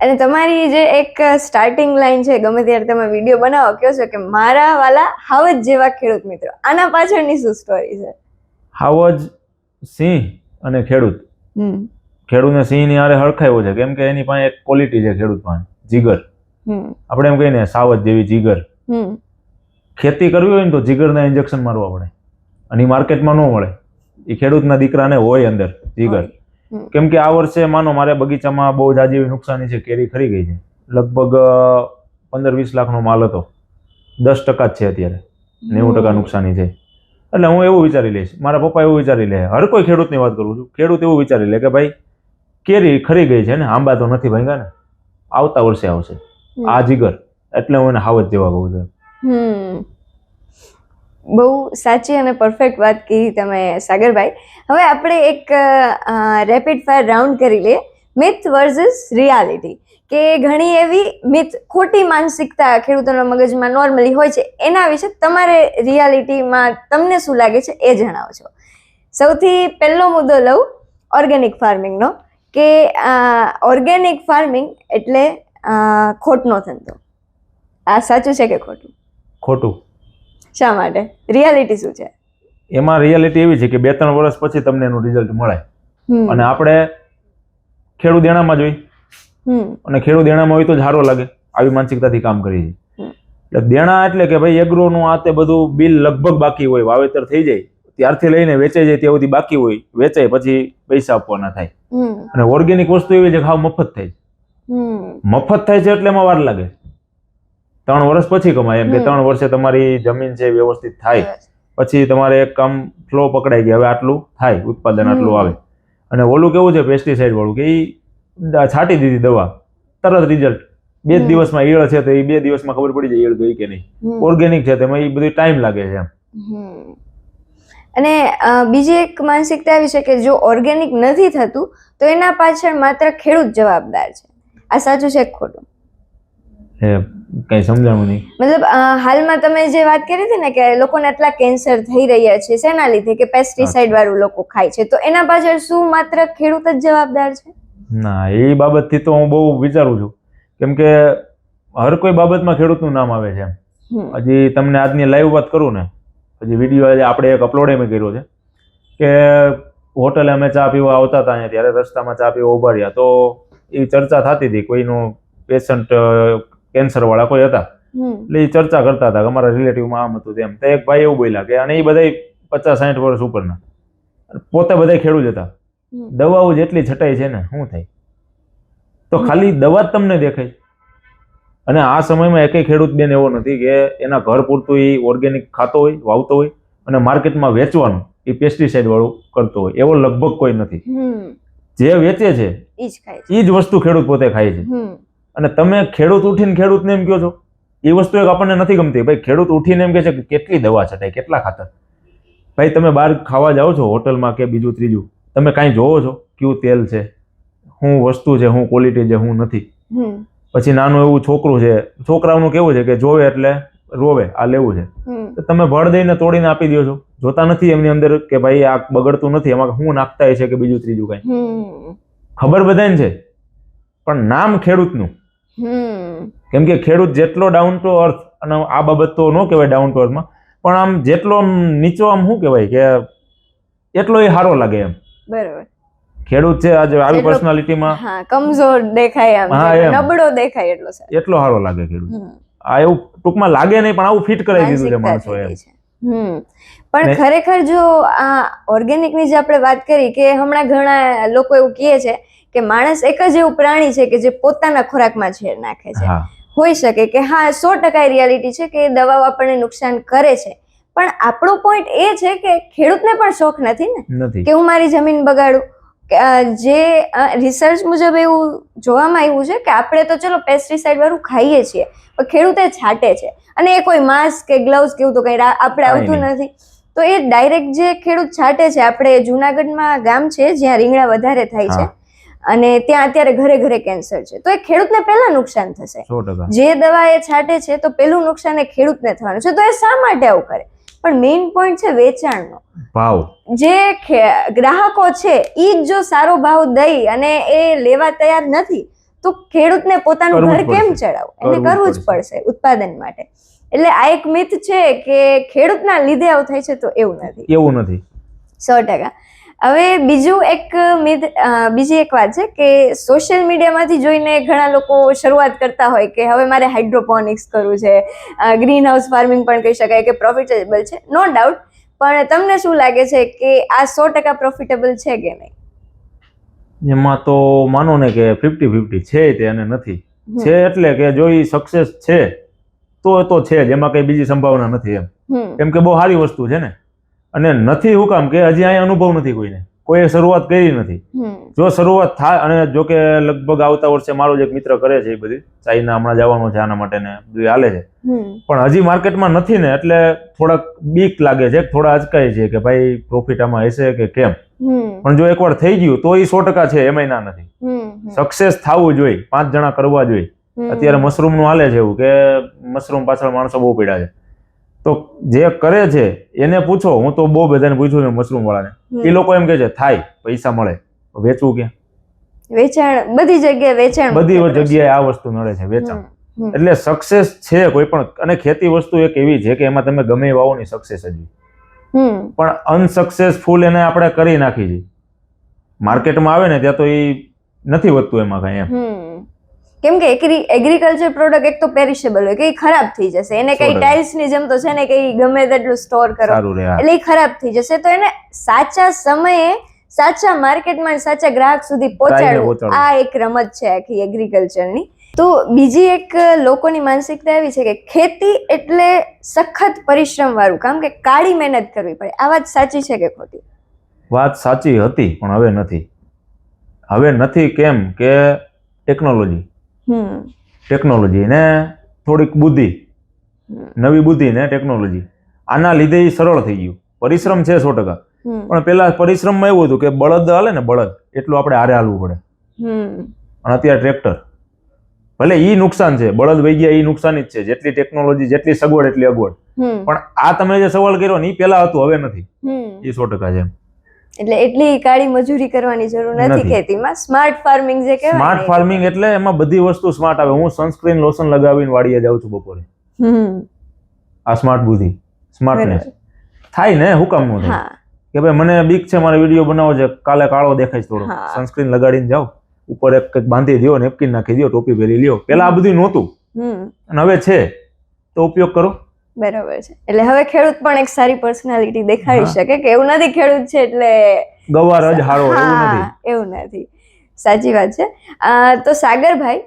અને તમારી જે એક સ્ટાર્ટિંગ લાઈન છે, ગમે ત્યારે તમે વિડીયો બનાવો, કહો છો કે મારા વાલા હાવજ જેવા ખેડૂત મિત્રો, આના પાછળની શું સ્ટોરી છે? હાવજ સિંહ અને ખેડૂત, ખેડૂતને સિંહની હારે હરખાયો છે, કેમ કે એની પાસે એક ક્વોલિટી છે ખેડૂત પાસે, જીગર. આપણે એમ કહીએ ને સાવજ જેવી જીગર. ખેતી કરવી હોય ને તો જીગરના ઇન્જેક્શન મારવા પડે, અને એ માર્કેટમાં ન મળે. એ ખેડૂતના દીકરાને હોય અંદર જીગર. કેમ કે આ વર્ષે માનો મારે બગીચામાં બહુ જાજી એવી નુકસાની છે, કેરી ખરી ગઈ છે, લગભગ 15-20 લાખનો માલ હતો, 10% જ છે અત્યારે, 90% નુકસાની છે. એટલે હું એવું વિચારી લઈશ, મારા પપ્પા એવું વિચારી લે, હર કોઈ ખેડૂતની વાત કરું છું, ખેડૂત એવું વિચારી લે કે ભાઈ કેરી ખરી ગઈ છે ને, આંબા તો નથી ભાંગ્યા ને, આવતા વર્ષે આવશે આ જીગર. એટલે હું એને હાવજ જેવા કહું છું. બહુ સાચી અને પરફેક્ટ વાત કીધી તમે સાગરભાઈ. હવે આપણે એક રેપિડ ફાયર રાઉન્ડ કરી લઈએ, મિથ વર્સિસ રિયાલિટી. કે ઘણી એવી મિથ, ખોટી માનસિકતા ખેડૂતોના મગજમાં નોર્મલી હોય છે, એના વિશે તમારે રિયાલિટીમાં તમને શું લાગે છે એ જણાવજો. સૌથી પહેલો મુદ્દો લઉં ઓર્ગેનિક ફાર્મિંગનો, કે ઓર્ગેનિક ફાર્મિંગ એટલે ખોટનો ધંધો. આ સાચું છે કે ખોટું? ખોટું. શા માટે? રિયાલિટી શું છે એમાં? રિયાલિટી એવી છે કે 2-3 વર્ષ પછી તમને એનું રિઝલ્ટ મળે, અને આપણે ખેડૂત દેણામાં જોઈ, અને ખેડૂત દેણામાં હોય તો જ સારો લાગે, આવી માનસિકતાથી કામ કરી છે. એટલે દેણા એટલે કે ભાઈ એગ્રોનું આ તે બધું બિલ લગભગ બાકી હોય, વાવેતર થઈ જાય ત્યારથી લઈને વેચાઈ જાય ત્યાં સુધી બાકી હોય, વેચાય પછી પૈસા આપવાના થાય. અને ઓર્ગેનિક વસ્તુ એવી છે કે હાવ મફત થાય છે. મફત થાય છે એટલે એમાં વાર લાગે, 3 વર્ષ પછી કમાય. એમ કે 3 વર્ષે તમારી જમીન છે વ્યવસ્થિત થાય, પછી તમારે એક કામ ફ્લો પકડાઈ ગયા, હવે આટલું થાય ઉત્પાદન, આટલું આવે. અને ઓલું કેવું છે પેસ્ટિસાઇડ વાળું, કે એ છાંટી દીધી દવા, તરત રિઝલ્ટ 2 દિવસમાં. ઈયળ છે તો એ 2 દિવસમાં ખબર પડી જાય ઈયળ ગઈ કે નહીં. ઓર્ગેનિક છે તેમાં એ બધું ટાઈમ લાગે છે એમ. અને બીજી એક માનસિકતા એવી છે કે જો ઓર્ગેનિક નથી થતું તો એના પાછળ માત્ર ખેડૂત જવાબદાર છે. આ સાચું છે કે ખોટું? કઈ સમજાણું નહીં. મતલબ હાલમાં તમે જે વાત કરી હતી ને કે લોકોને આટલા કેન્સર થઈ રહ્યા છે, શેના લીધે? કે પેસ્ટિસાઇડ વાળું લોકો ખાય છે. તો એના પાછળ શું માત્ર ખેડૂત જ જવાબદાર છે? ના, એ બાબતથી તો હું બહુ વિચારું છું, કેમ કે હર કોઈ બાબતમાં ખેડૂતનું નામ આવે છે. હજી તમને આજની લાઈવ વાત કરું ને, હજી વિડીયો આપણે એક અપલોડ એમ કર્યો છે કે હોટલે અમે ચા પીવા આવતા હતા અહીંયા, ત્યારે રસ્તામાં ચા પીવા ઉભા રહ્યા તો એ ચર્ચા થતી હતી, કોઈનું પેશન્ટ કેન્સર વાળા કોઈ હતા, એટલે એ ચર્ચા કરતા હતા કે અમારા રિલેટિવમાં આમ હતું તેમ. તો એક ભાઈ એવું બોલ્યા કે, અને એ બધા 50-60 વર્ષ ઉપરના, પોતે બધા ખેડૂત હતા, દવાઓ જેટલી છટાઈ છે ને, શું થાય? તો ખાલી દવા જ તમને દેખાય. અને આ સમયમાં એકેય ખેડૂત બેન એવો નથી કે એના ઘર પૂરતું એ ઓર્ગેનિક ખાતો હોય, વાવતો હોય, અને માર્કેટમાં વેચવાનું એ પેસ્ટિસાઇડ વાળું કરતો હોય, એવો લગભગ કોઈ નથી. જે વેચે છે એ જ વસ્તુ ખેડૂત પોતે ખાય છે. અને તમે ખેડૂત ઉઠીને ખેડૂતને એમ કહો છો, એ વસ્તુ એક આપણને નથી ગમતી. ભાઈ ખેડૂત ઉઠીને એમ કહે છે કે કેટલી દવા છટાય, કેટલા ખાતર. ભાઈ તમે બહાર ખાવા જાઓ છો હોટલમાં કે બીજું ત્રીજું, તમે કાંઈ જોવો છો કયું તેલ છે, શું વસ્તુ છે, શું ક્વોલિટી છે, શું નથી. પછી નાનું એવું છોકરું છે, છોકરાઓનું કેવું છે કે જોવે એટલે રોવે, આ લેવું છે, તો તમે ભળ દઈને તોડીને આપી દો છો. જોતા નથી એમની અંદર કે ભાઈ આ બગડતું નથી, એમાં શું નાખતા છે કે બીજું ત્રીજું કાંઈ. ખબર બધાને છે, પણ નામ ખેડૂતનું. કેમ કે ખેડૂત જેટલો ડાઉન ટુ અર્થ, અને આ બાબત તો ન કહેવાય ડાઉન ટુ અર્થમાં, પણ આમ જેટલો આમ નીચો આમ શું કહેવાય કે એટલો એ સારો લાગે એમ. બરોબર. ખેડૂત છે આજે આવી પર્સનાલિટીમાં કમજોર દેખાય, નબળો દેખાય એટલો સારો લાગે ખેડૂત. આ એવું ટૂંકમાં લાગે નહીં, પણ આવું ફિટ કરાવી દીધું છે માણસો એમ. પણ ખરેખર જો આ ઓર્ગેનિક ની જે આપણે વાત કરી કે હમણાં ઘણા લોકો એવું કહે છે કે માણસ એક જ એવું પ્રાણી છે કે જે પોતાના ખોરાકમાં ઝેર નાખે છે. હોઈ શકે કે હા 100% રિયાલિટી છે કે દવાઓ આપણને નુકસાન કરે છે, પણ આપણો પોઈન્ટ એ છે કે ખેડૂતને પણ શોખ નથી ને કે હું મારી જમીન બગાડું. જે રિસર્ચ મુજબ એવું જોવામાં આવ્યું છે કે આપણે તો ચલો પેસ્ટિસાઇડ વાળું ખાઈએ છીએ, પણ ખેડૂતે છાંટે છે, અને એ કોઈ માસ્ક કે ગ્લવ્સ કેવું તો કઈ આપણે આવતું નથી. તો એ ડાયરેક્ટ જે ખેડૂત છાંટે છે, આપણે જુનાગઢમાં ગામ છે જ્યાં રીંગણા વધારે થાય છે અને ત્યાં અત્યારે ઘરે ઘરે કેન્સર છે, તો એ ખેડૂતને પહેલા નુકસાન થશે. જે દવા એ છાંટે છે તો પેલું નુકસાન એ ખેડૂતને થવાનું છે. તો એ શા માટે આવું કરે? પણ મેઇન પોઈન્ટ છે વેચાણનો ભાવ. જે ગ્રાહકો છે ઈ જ જો સારો ભાવ દઈ અને એ લેવા તૈયાર નથી તો ખેડૂતને પોતાનું ઘર કેમ ચડાવવું? એને કરવું જ પડશે ઉત્પાદન માટે. એટલે આ એક મિથ છે કે ખેડૂતના લીધે આવું થાય છે, તો એવું નથી. 100%. હવે બીજું એક મિથ, બીજી એક વાત છે કે સોશિયલ મીડિયામાંથી જોઈને ઘણા લોકો શરૂઆત કરતા હોય કે હવે મારે હાઇડ્રોપોનિક્સ કરવું છે, ગ્રીન હાઉસ ફાર્મિંગ પણ કહી શકાય કે પ્રોફિટેબલ છે, નો ડાઉટ. પણ તમને શું લાગે છે કે આ 100% પ્રોફિટેબલ છે કે નહીં? એમાં તો માનો ને કે 50-50 છે તે અને નથી. છે એટલે કે જો એ સક્સેસ છે તો છે જ, એમાં કઈ બીજી સંભાવના નથી એમ. કેમ કે બહુ સારી વસ્તુ છે ને. અને નથી હું કામ કે હજી અહીંયા અનુભવ નથી કોઈને, કોઈએ શરૂઆત કરી નથી. જો શરૂઆત થાય, અને જો કે લગભગ આવતા વર્ષે મારો જ એક મિત્ર કરે છે એ બધી, ચાઇના હમણાં જવાનો છે આના માટે ને બધું હાલે છે, પણ હજી માર્કેટમાં નથી ને, એટલે થોડાક બીક લાગે છે, થોડા અચકાય છે કે ભાઈ પ્રોફિટ આમાં હશે કે કેમ. પણ જો એકવાર થઈ ગયું તો એ 100% છે, એમાંય ના નથી. સક્સેસ થવું જોઈએ, 5 જણા કરવા જોઈએ. અત્યારે મશરૂમ નું હાલે છે એવું કે મશરૂમ પાછળ માણસો બહુ પડ્યા છે, તો જે કરે છે એને પૂછો. હું તો બહુ બધાને પૂછ્યું છે મશરૂમ વાળાને, એ લોકો એમ કે છે થાય પૈસા મળે, વેચવું ક્યાં? વેચાણ બધી જગ્યાએ, વેચાણ બધી જગ્યાએ આ વસ્તુ મળે છે, વેચાણ. એટલે સક્સેસ છે કોઈ પણ, અને ખેતી વસ્તુ એક એવી છે કે એમાં તમે ગમે વાવો ની સક્સેસ જ, પણ અનસક્સેસફુલ એને આપણે કરી નાખી છે. માર્કેટમાં આવે ને ત્યાં તો એ નથી વધતું એમાં કઈ એમ. કેમ કે એગ્રીકલ્ચર પ્રોડક્ટ એક તો પેરિશેબલ હોય કે એ ખરાબ થઈ જશે, એને કઈ ટાઇલ્સ ની જેમ તો છે ને કઈ ગમે તેટલું સ્ટોર કરો એટલે એ ખરાબ થઈ જશે. તો એને સાચા સમયે સાચા માર્કેટમાં સાચા ગ્રાહક સુધી પહોંચાડવું, આ એક રમત છે આખી એગ્રીકલ્ચરની. તો બીજી એક લોકોની માનસિકતા એવી છે કે ખેતી એટલે સખત પરિશ્રમ વાળું કામ, કે કાળી મહેનત કરવી પડે. આ વાત સાચી છે કે ખોટી? વાત સાચી હતી પણ હવે નથી. હવે નથી કેમ કે ટેકનોલોજી ને થોડીક બુદ્ધિ, નવી બુદ્ધિ ને ટેકનોલોજી, આના લીધે એ સરળ થઈ ગયું. પરિશ્રમ છે 100%, પણ પેલા પરિશ્રમમાં એવું હતું કે બળદ હાલે ને, બળદ એટલું આપણે હારે હાલવું પડે, અને અત્યારે ટ્રેક્ટર. ભલે ઈ નુકસાન છે, બળદ વહી ગયા એ નુકસાન જ છે. જેટલી ટેકનોલોજી, જેટલી સગવડ એટલી અગવડ. પણ આ તમે જે સવાલ કર્યો ને એ પેલા હતું, હવે નથી. એ 100% છે. એટલે એટલી કાળી મજૂરી કરવાની જરૂર નથી ખેતીમાં. સ્માર્ટ ફાર્મિંગ જે કહેવાય, સ્માર્ટ ફાર્મિંગ એટલે એમાં બધી વસ્તુ સ્માર્ટ આવે. હું સનસ્ક્રીન લોશન લગાવીને વાડીએ જાઉં છું બપોરે. આ સ્માર્ટ બુદ્ધિ, સ્માર્ટનેસ થાય ને, હું કામ નું થાય કે ભાઈ મને બીક છે, મારે વિડીયો બનાવવો છે, કાલે કાળો દેખાય થોડો, સનસ્ક્રીન લગાડીને જાઓ, ઉપર એક બાંધી દો, નેપકિન નાખી દો, ટોપી પહેરી લ્યો. પેલા આ બધું નહોતું અને હવે છે, તો ઉપયોગ કરો. બરાબર છે. એટલે હવે ખેડૂત પણ એક સારી પર્સનાલિટી દેખાડી શકે કે એવું નથી ખેડૂત છે એટલે ગવાર જ હારો, એવું નથી. સાચી વાત છે. તો સાગરભાઈ,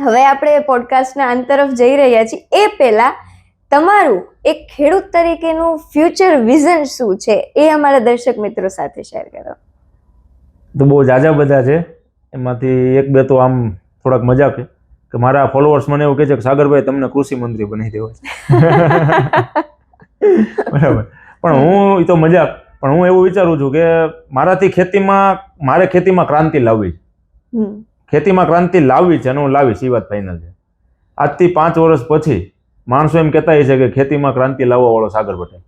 હવે આપણે પોડકાસ્ટના અંત તરફ જઈ રહ્યા છીએ. એ પહેલા તમારું એક ખેડૂત તરીકેનું ફ્યુચર વિઝન શું છે એ અમારા દર્શક મિત્રો સાથે શેર કરો. તો બહુ જાજા બધા છે, એમાંથી એક બે તો આમ થોડાક મજાક છે. કે મારા ફોલોઅર્સ મને એવું કહે છે કે સાગરભાઈ તમને કૃષિ મંત્રી બનાવી દેવા છે. બરાબર. પણ હું એ તો મજાક, પણ હું એવું વિચારું છું કે મારાથી મારે ખેતીમાં ક્રાંતિ લાવવી છે. ખેતીમાં ક્રાંતિ લાવવી છે અને હું લાવીશ, એ વાત ફાઇનલ છે. આજથી 5 વર્ષ પછી માણસો એમ કહેતા છે કે ખેતીમાં ક્રાંતિ લાવવા વાળો સાગર પટેલ,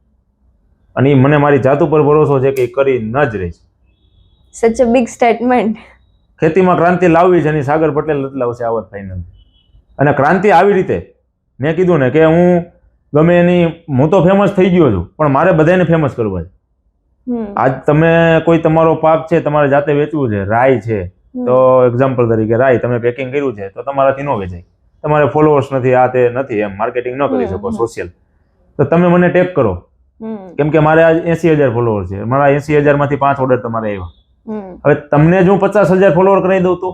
અને મને મારી જાત ઉપર ભરોસો છે કે એ કરી ન જ રહીશ. સચ અ બિગ સ્ટેટમેન્ટ. ખેતીમાં ક્રાંતિ લાવવી છે અને સાગર પટેલ નથી લાવશે, આ વાત ફાઇનલ. અને ક્રાંતિ આવી રીતે મેં કીધું ને કે હું તો ફેમસ થઈ ગયો છું, પણ મારે બધાને ફેમસ કરવા છે. આજ તમે કોઈ તમારો પાક છે તમારે જાતે વેચવું છે, રાઈ છે તો એક્ઝામ્પલ તરીકે રાઈ તમે પેકિંગ કર્યું છે તો તમારાથી ન વેચાય, તમારે ફોલોઅર્સ નથી, આ તે નથી, એમ માર્કેટિંગ ન કરી શકો સોશિયલ, તો તમે મને ટેગ કરો. કેમ કે મારે આજ 80,000 ફોલોઅર છે, મારા 80,000 માંથી 5 ઓર્ડર તમારે આવ્યા. હવે તમને જો 50,000 ફોલોઅર કરાવી દઉં તો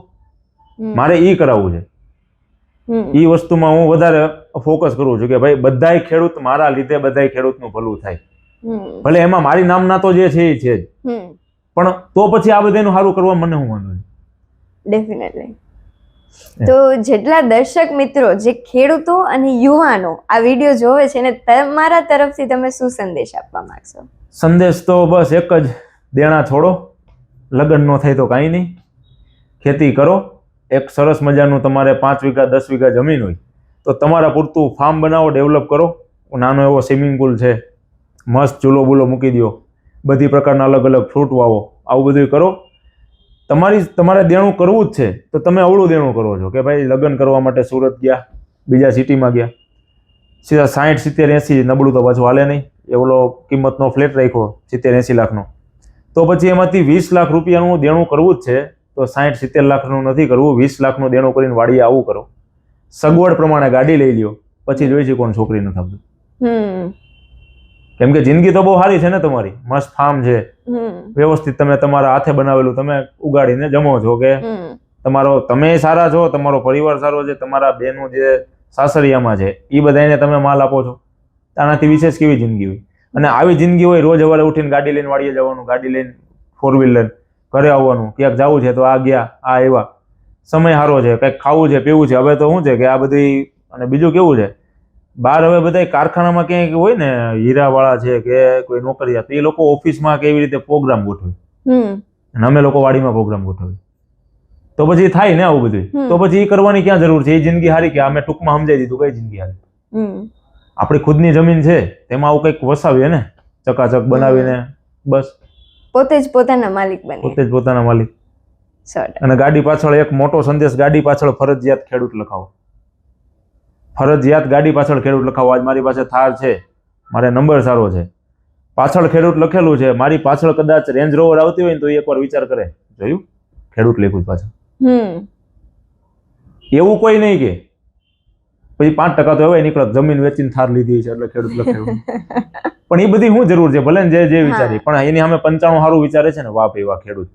મારે ઈ કરાવવું છે. ઈ વસ્તુમાં હું વધારે ફોકસ કરું છું કે ભાઈ બધાય ખેડૂત, મારા લીધે બધાય ખેડૂતનું ભલું થાય. ભલે એમાં મારી નામના તો જે છે એ છે જ, પણ તો પછી આ બધાનું સારું કરવા મને હું વાંધો છે. ડેફિનેટલી. તો જેટલા દર્શક મિત્રો જે ખેડૂતો અને યુવાનો આ વિડીયો જોવે છે ને તમારા તરફથી તમે શું સંદેશ આપવા માંગશો? સંદેશ તો બસ એક જ, દેણા છોડો, લગ્ન ન થાય તો કાંઈ નહીં, ખેતી કરો. એક સરસ મજાનું તમારે 5 વીઘા 10 વીઘા જમીન હોય તો તમારા પૂરતું ફાર્મ બનાવો, ડેવલપ કરો. નાનો એવો સ્વિમિંગ પુલ છે, મસ્ત ચૂલો બુલો મૂકી દો, બધી પ્રકારના અલગ અલગ ફ્રૂટ વાવો, આવું બધું કરો. તમારે દેણું કરવું જ છે તો તમે અવળું દેણું કરો છો કે ભાઈ લગ્ન કરવા માટે સુરત ગયા, બીજા સિટીમાં ગયા, સીધા 60, 70, 80, નબળું તો પાછું હાલે નહીં, એવલો કિંમતનો ફ્લેટ રાખ્યો 70, 80 લાખનો, તો પછી એમાંથી 20 લાખ રૂપિયાનું દેણું કરવું જ છે તો 60, 70 લાખનું નથી કરવું, 20 લાખનું દેણું કરીને વાડીએ આવું કરો. સગવડ પ્રમાણે ગાડી લઈ લ્યો, પછી જોઈ છે કોણ છોકરી નથી આપતું. કેમ કે જિંદગી તો બહુ સારી છે ને તમારી, મસ્ત ફાર્મ છે, વ્યવસ્થિત તમે તમારા હાથે બનાવેલું તમે ઉગાડીને જમો છો, કે તમે સારા છો, તમારો પરિવાર સારો છે, તમારા બહેનો જે સાસરિયામાં છે એ બધાને તમે માલ આપો છો. આનાથી વિશેષ કેવી જિંદગી હોય? અને આવી જિંદગી હોય રોજ સવારે ઉઠીને ગાડી લઈને વાડીએ જવાનું, ગાડી લઈને 4 વ્હીલર ઘરે આવવાનું, ક્યાંક જવું છે તો આ ગયા, આ આવ્યા, સમય સારો છે, કંઈક ખાવું છે, પીવું છે. હવે તો શું છે કે આ બધી, અને બીજું કેવું છે બહાર હવે બધા કારખાનામાં ક્યાંક હોય ને હીરાવાળા છે કે કોઈ નોકરિયાત, એ લોકો ઓફિસમાં કેવી રીતે પ્રોગ્રામ ગોઠવે અને અમે લોકો વાડીમાં પ્રોગ્રામ ગોઠવીએ, તો પછી થાય ને આવું બધું. તો પછી એ કરવાની ક્યાં જરૂર છે? એ જિંદગી હારી કે અમે ટૂંકમાં સમજાઈ દીધું કઈ જિંદગી હારી? આપણી ખુદની જમીન છે તેમાં આવું કંઈક વસાવીએ ને, ચકાચક બનાવીને, બસ પોતે જ પોતાના માલિક બને, પોતે જ પોતાના માલિક. અને ગાડી પાછળ એક મોટો સંદેશ, ગાડી પાછળ ફરજિયાત ખેડૂત લખાવો, ફરજિયાત ગાડી પાછળ ખેડૂત લખાવો. આજ મારી પાસે થાર છે, મારે નંબર સારો છે, પાછળ ખેડૂત લખેલું છે, મારી પાછળ કદાચ રેન્જ રોવર આવતી હોય ને તો એકવાર વિચાર કરે, જોયું ખેડૂત લખ્યું પાછળ. એવું કોઈ નહીં કે પછી 5% તો હવે નીકળત, જમીન વેચીને થાર લીધી છે એટલે ખેડૂત લખાયું. પણ એ બધી શું જરૂર છે? ભલે ને જે વિચારી, પણ એની સામે 95 સારું વિચારે છે ને, વાહ ભાઈ વાહ ખેડૂત.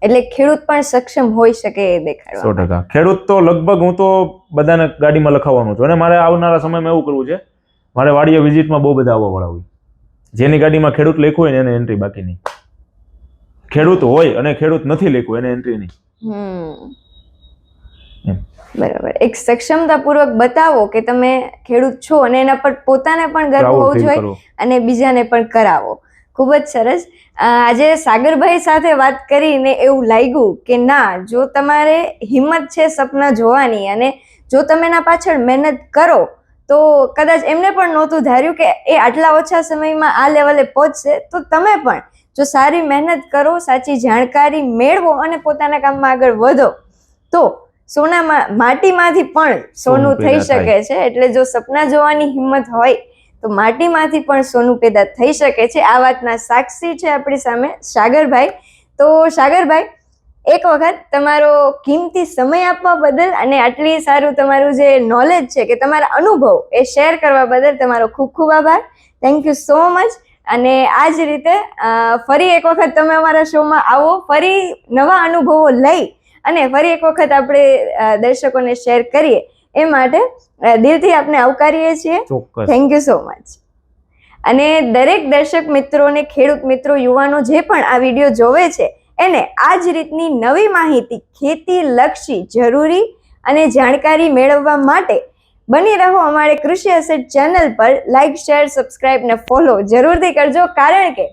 એટલે ખેડૂત પણ સક્ષમ હોઈ શકે એ દેખાડવા. 100%. ખેડૂત તો લગભગ હું તો બધાને ગાડીમાં લખાવવાનું છું, અને મારે આવનારા સમયમાં એવું કરવું છે, મારે વાડીએ વિઝિટમાં બહુ બધા આવવા વાળા હોય, જેની ગાડીમાં ખેડૂત લખ્યું હોય ને એને એન્ટ્રી બાકી નહીં, ખેડૂત હોય અને ખેડૂત નથી લખ્યું એને એન્ટ્રી નહીં. બરાબર. એક સક્ષમતાપૂર્વક બતાવો કે તમે ખેડૂત છો અને એના પર પોતાને પણ ગર્વ હોવો જોઈએ અને બીજાને પણ કરાવો. ખૂબ જ સરસ. આજે સાગરભાઈ સાથે વાત કરીને એવું લાગ્યું કે ના, જો તમારે હિંમત છે સપના જોવાની અને જો તમે એના પાછળ મહેનત કરો તો કદાચ એમને પણ નહોતું ધાર્યું કે એ આટલા ઓછા સમયમાં આ લેવલે પહોંચશે. તો તમે પણ જો સારી મહેનત કરો, સાચી જાણકારી મેળવો અને પોતાના કામમાં આગળ વધો તો માટીમાંથી પણ સોનું થઈ શકે છે. એટલે જો સપના જોવાની હિંમત હોય તો માટીમાંથી પણ સોનું પેદા થઈ શકે છે. આ વાતના સાક્ષી છે આપણી સામે સાગરભાઈ. તો સાગરભાઈ, એક વખત તમારો કિંમતી સમય આપવા બદલ અને આટલી સારું તમારું જે નોલેજ છે કે તમારા અનુભવ એ શેર કરવા બદલ તમારો ખૂબ ખૂબ આભાર. Thank you so much. અને આ જ રીતે ફરી એક વખત તમે અમારા શોમાં આવો, ફરી નવા અનુભવો લઈ અને ફરી એક વખત આપણે દર્શકોને શેર કરીએ એ માટે દિલથી આપણે આવકારીએ છીએ. Thank you so much. અને દરેક દર્શક મિત્રોને, ખેડૂત મિત્રો, યુવાનો જે પણ આ વિડીયો જોવે છે એને આ જ રીતની નવી માહિતી ખેતી લક્ષી, જરૂરી અને જાણકારી મેળવવા માટે બની રહો અમારે કૃષિ એસેટ ચેનલ પર. લાઇક, શેર, સબસ્ક્રાઇબ ને ફોલો જરૂરથી કરજો, કારણ કે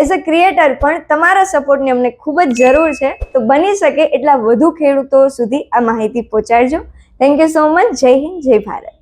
એઝ અ ક્રિએટર પણ તમારા સપોર્ટની અમને ખૂબ જ જરૂર છે. તો બની શકે એટલા વધુ ખેડૂતો સુધી આ માહિતી પહોંચાડજો. Thank you so much. જય હિન્દ, જય ભારત.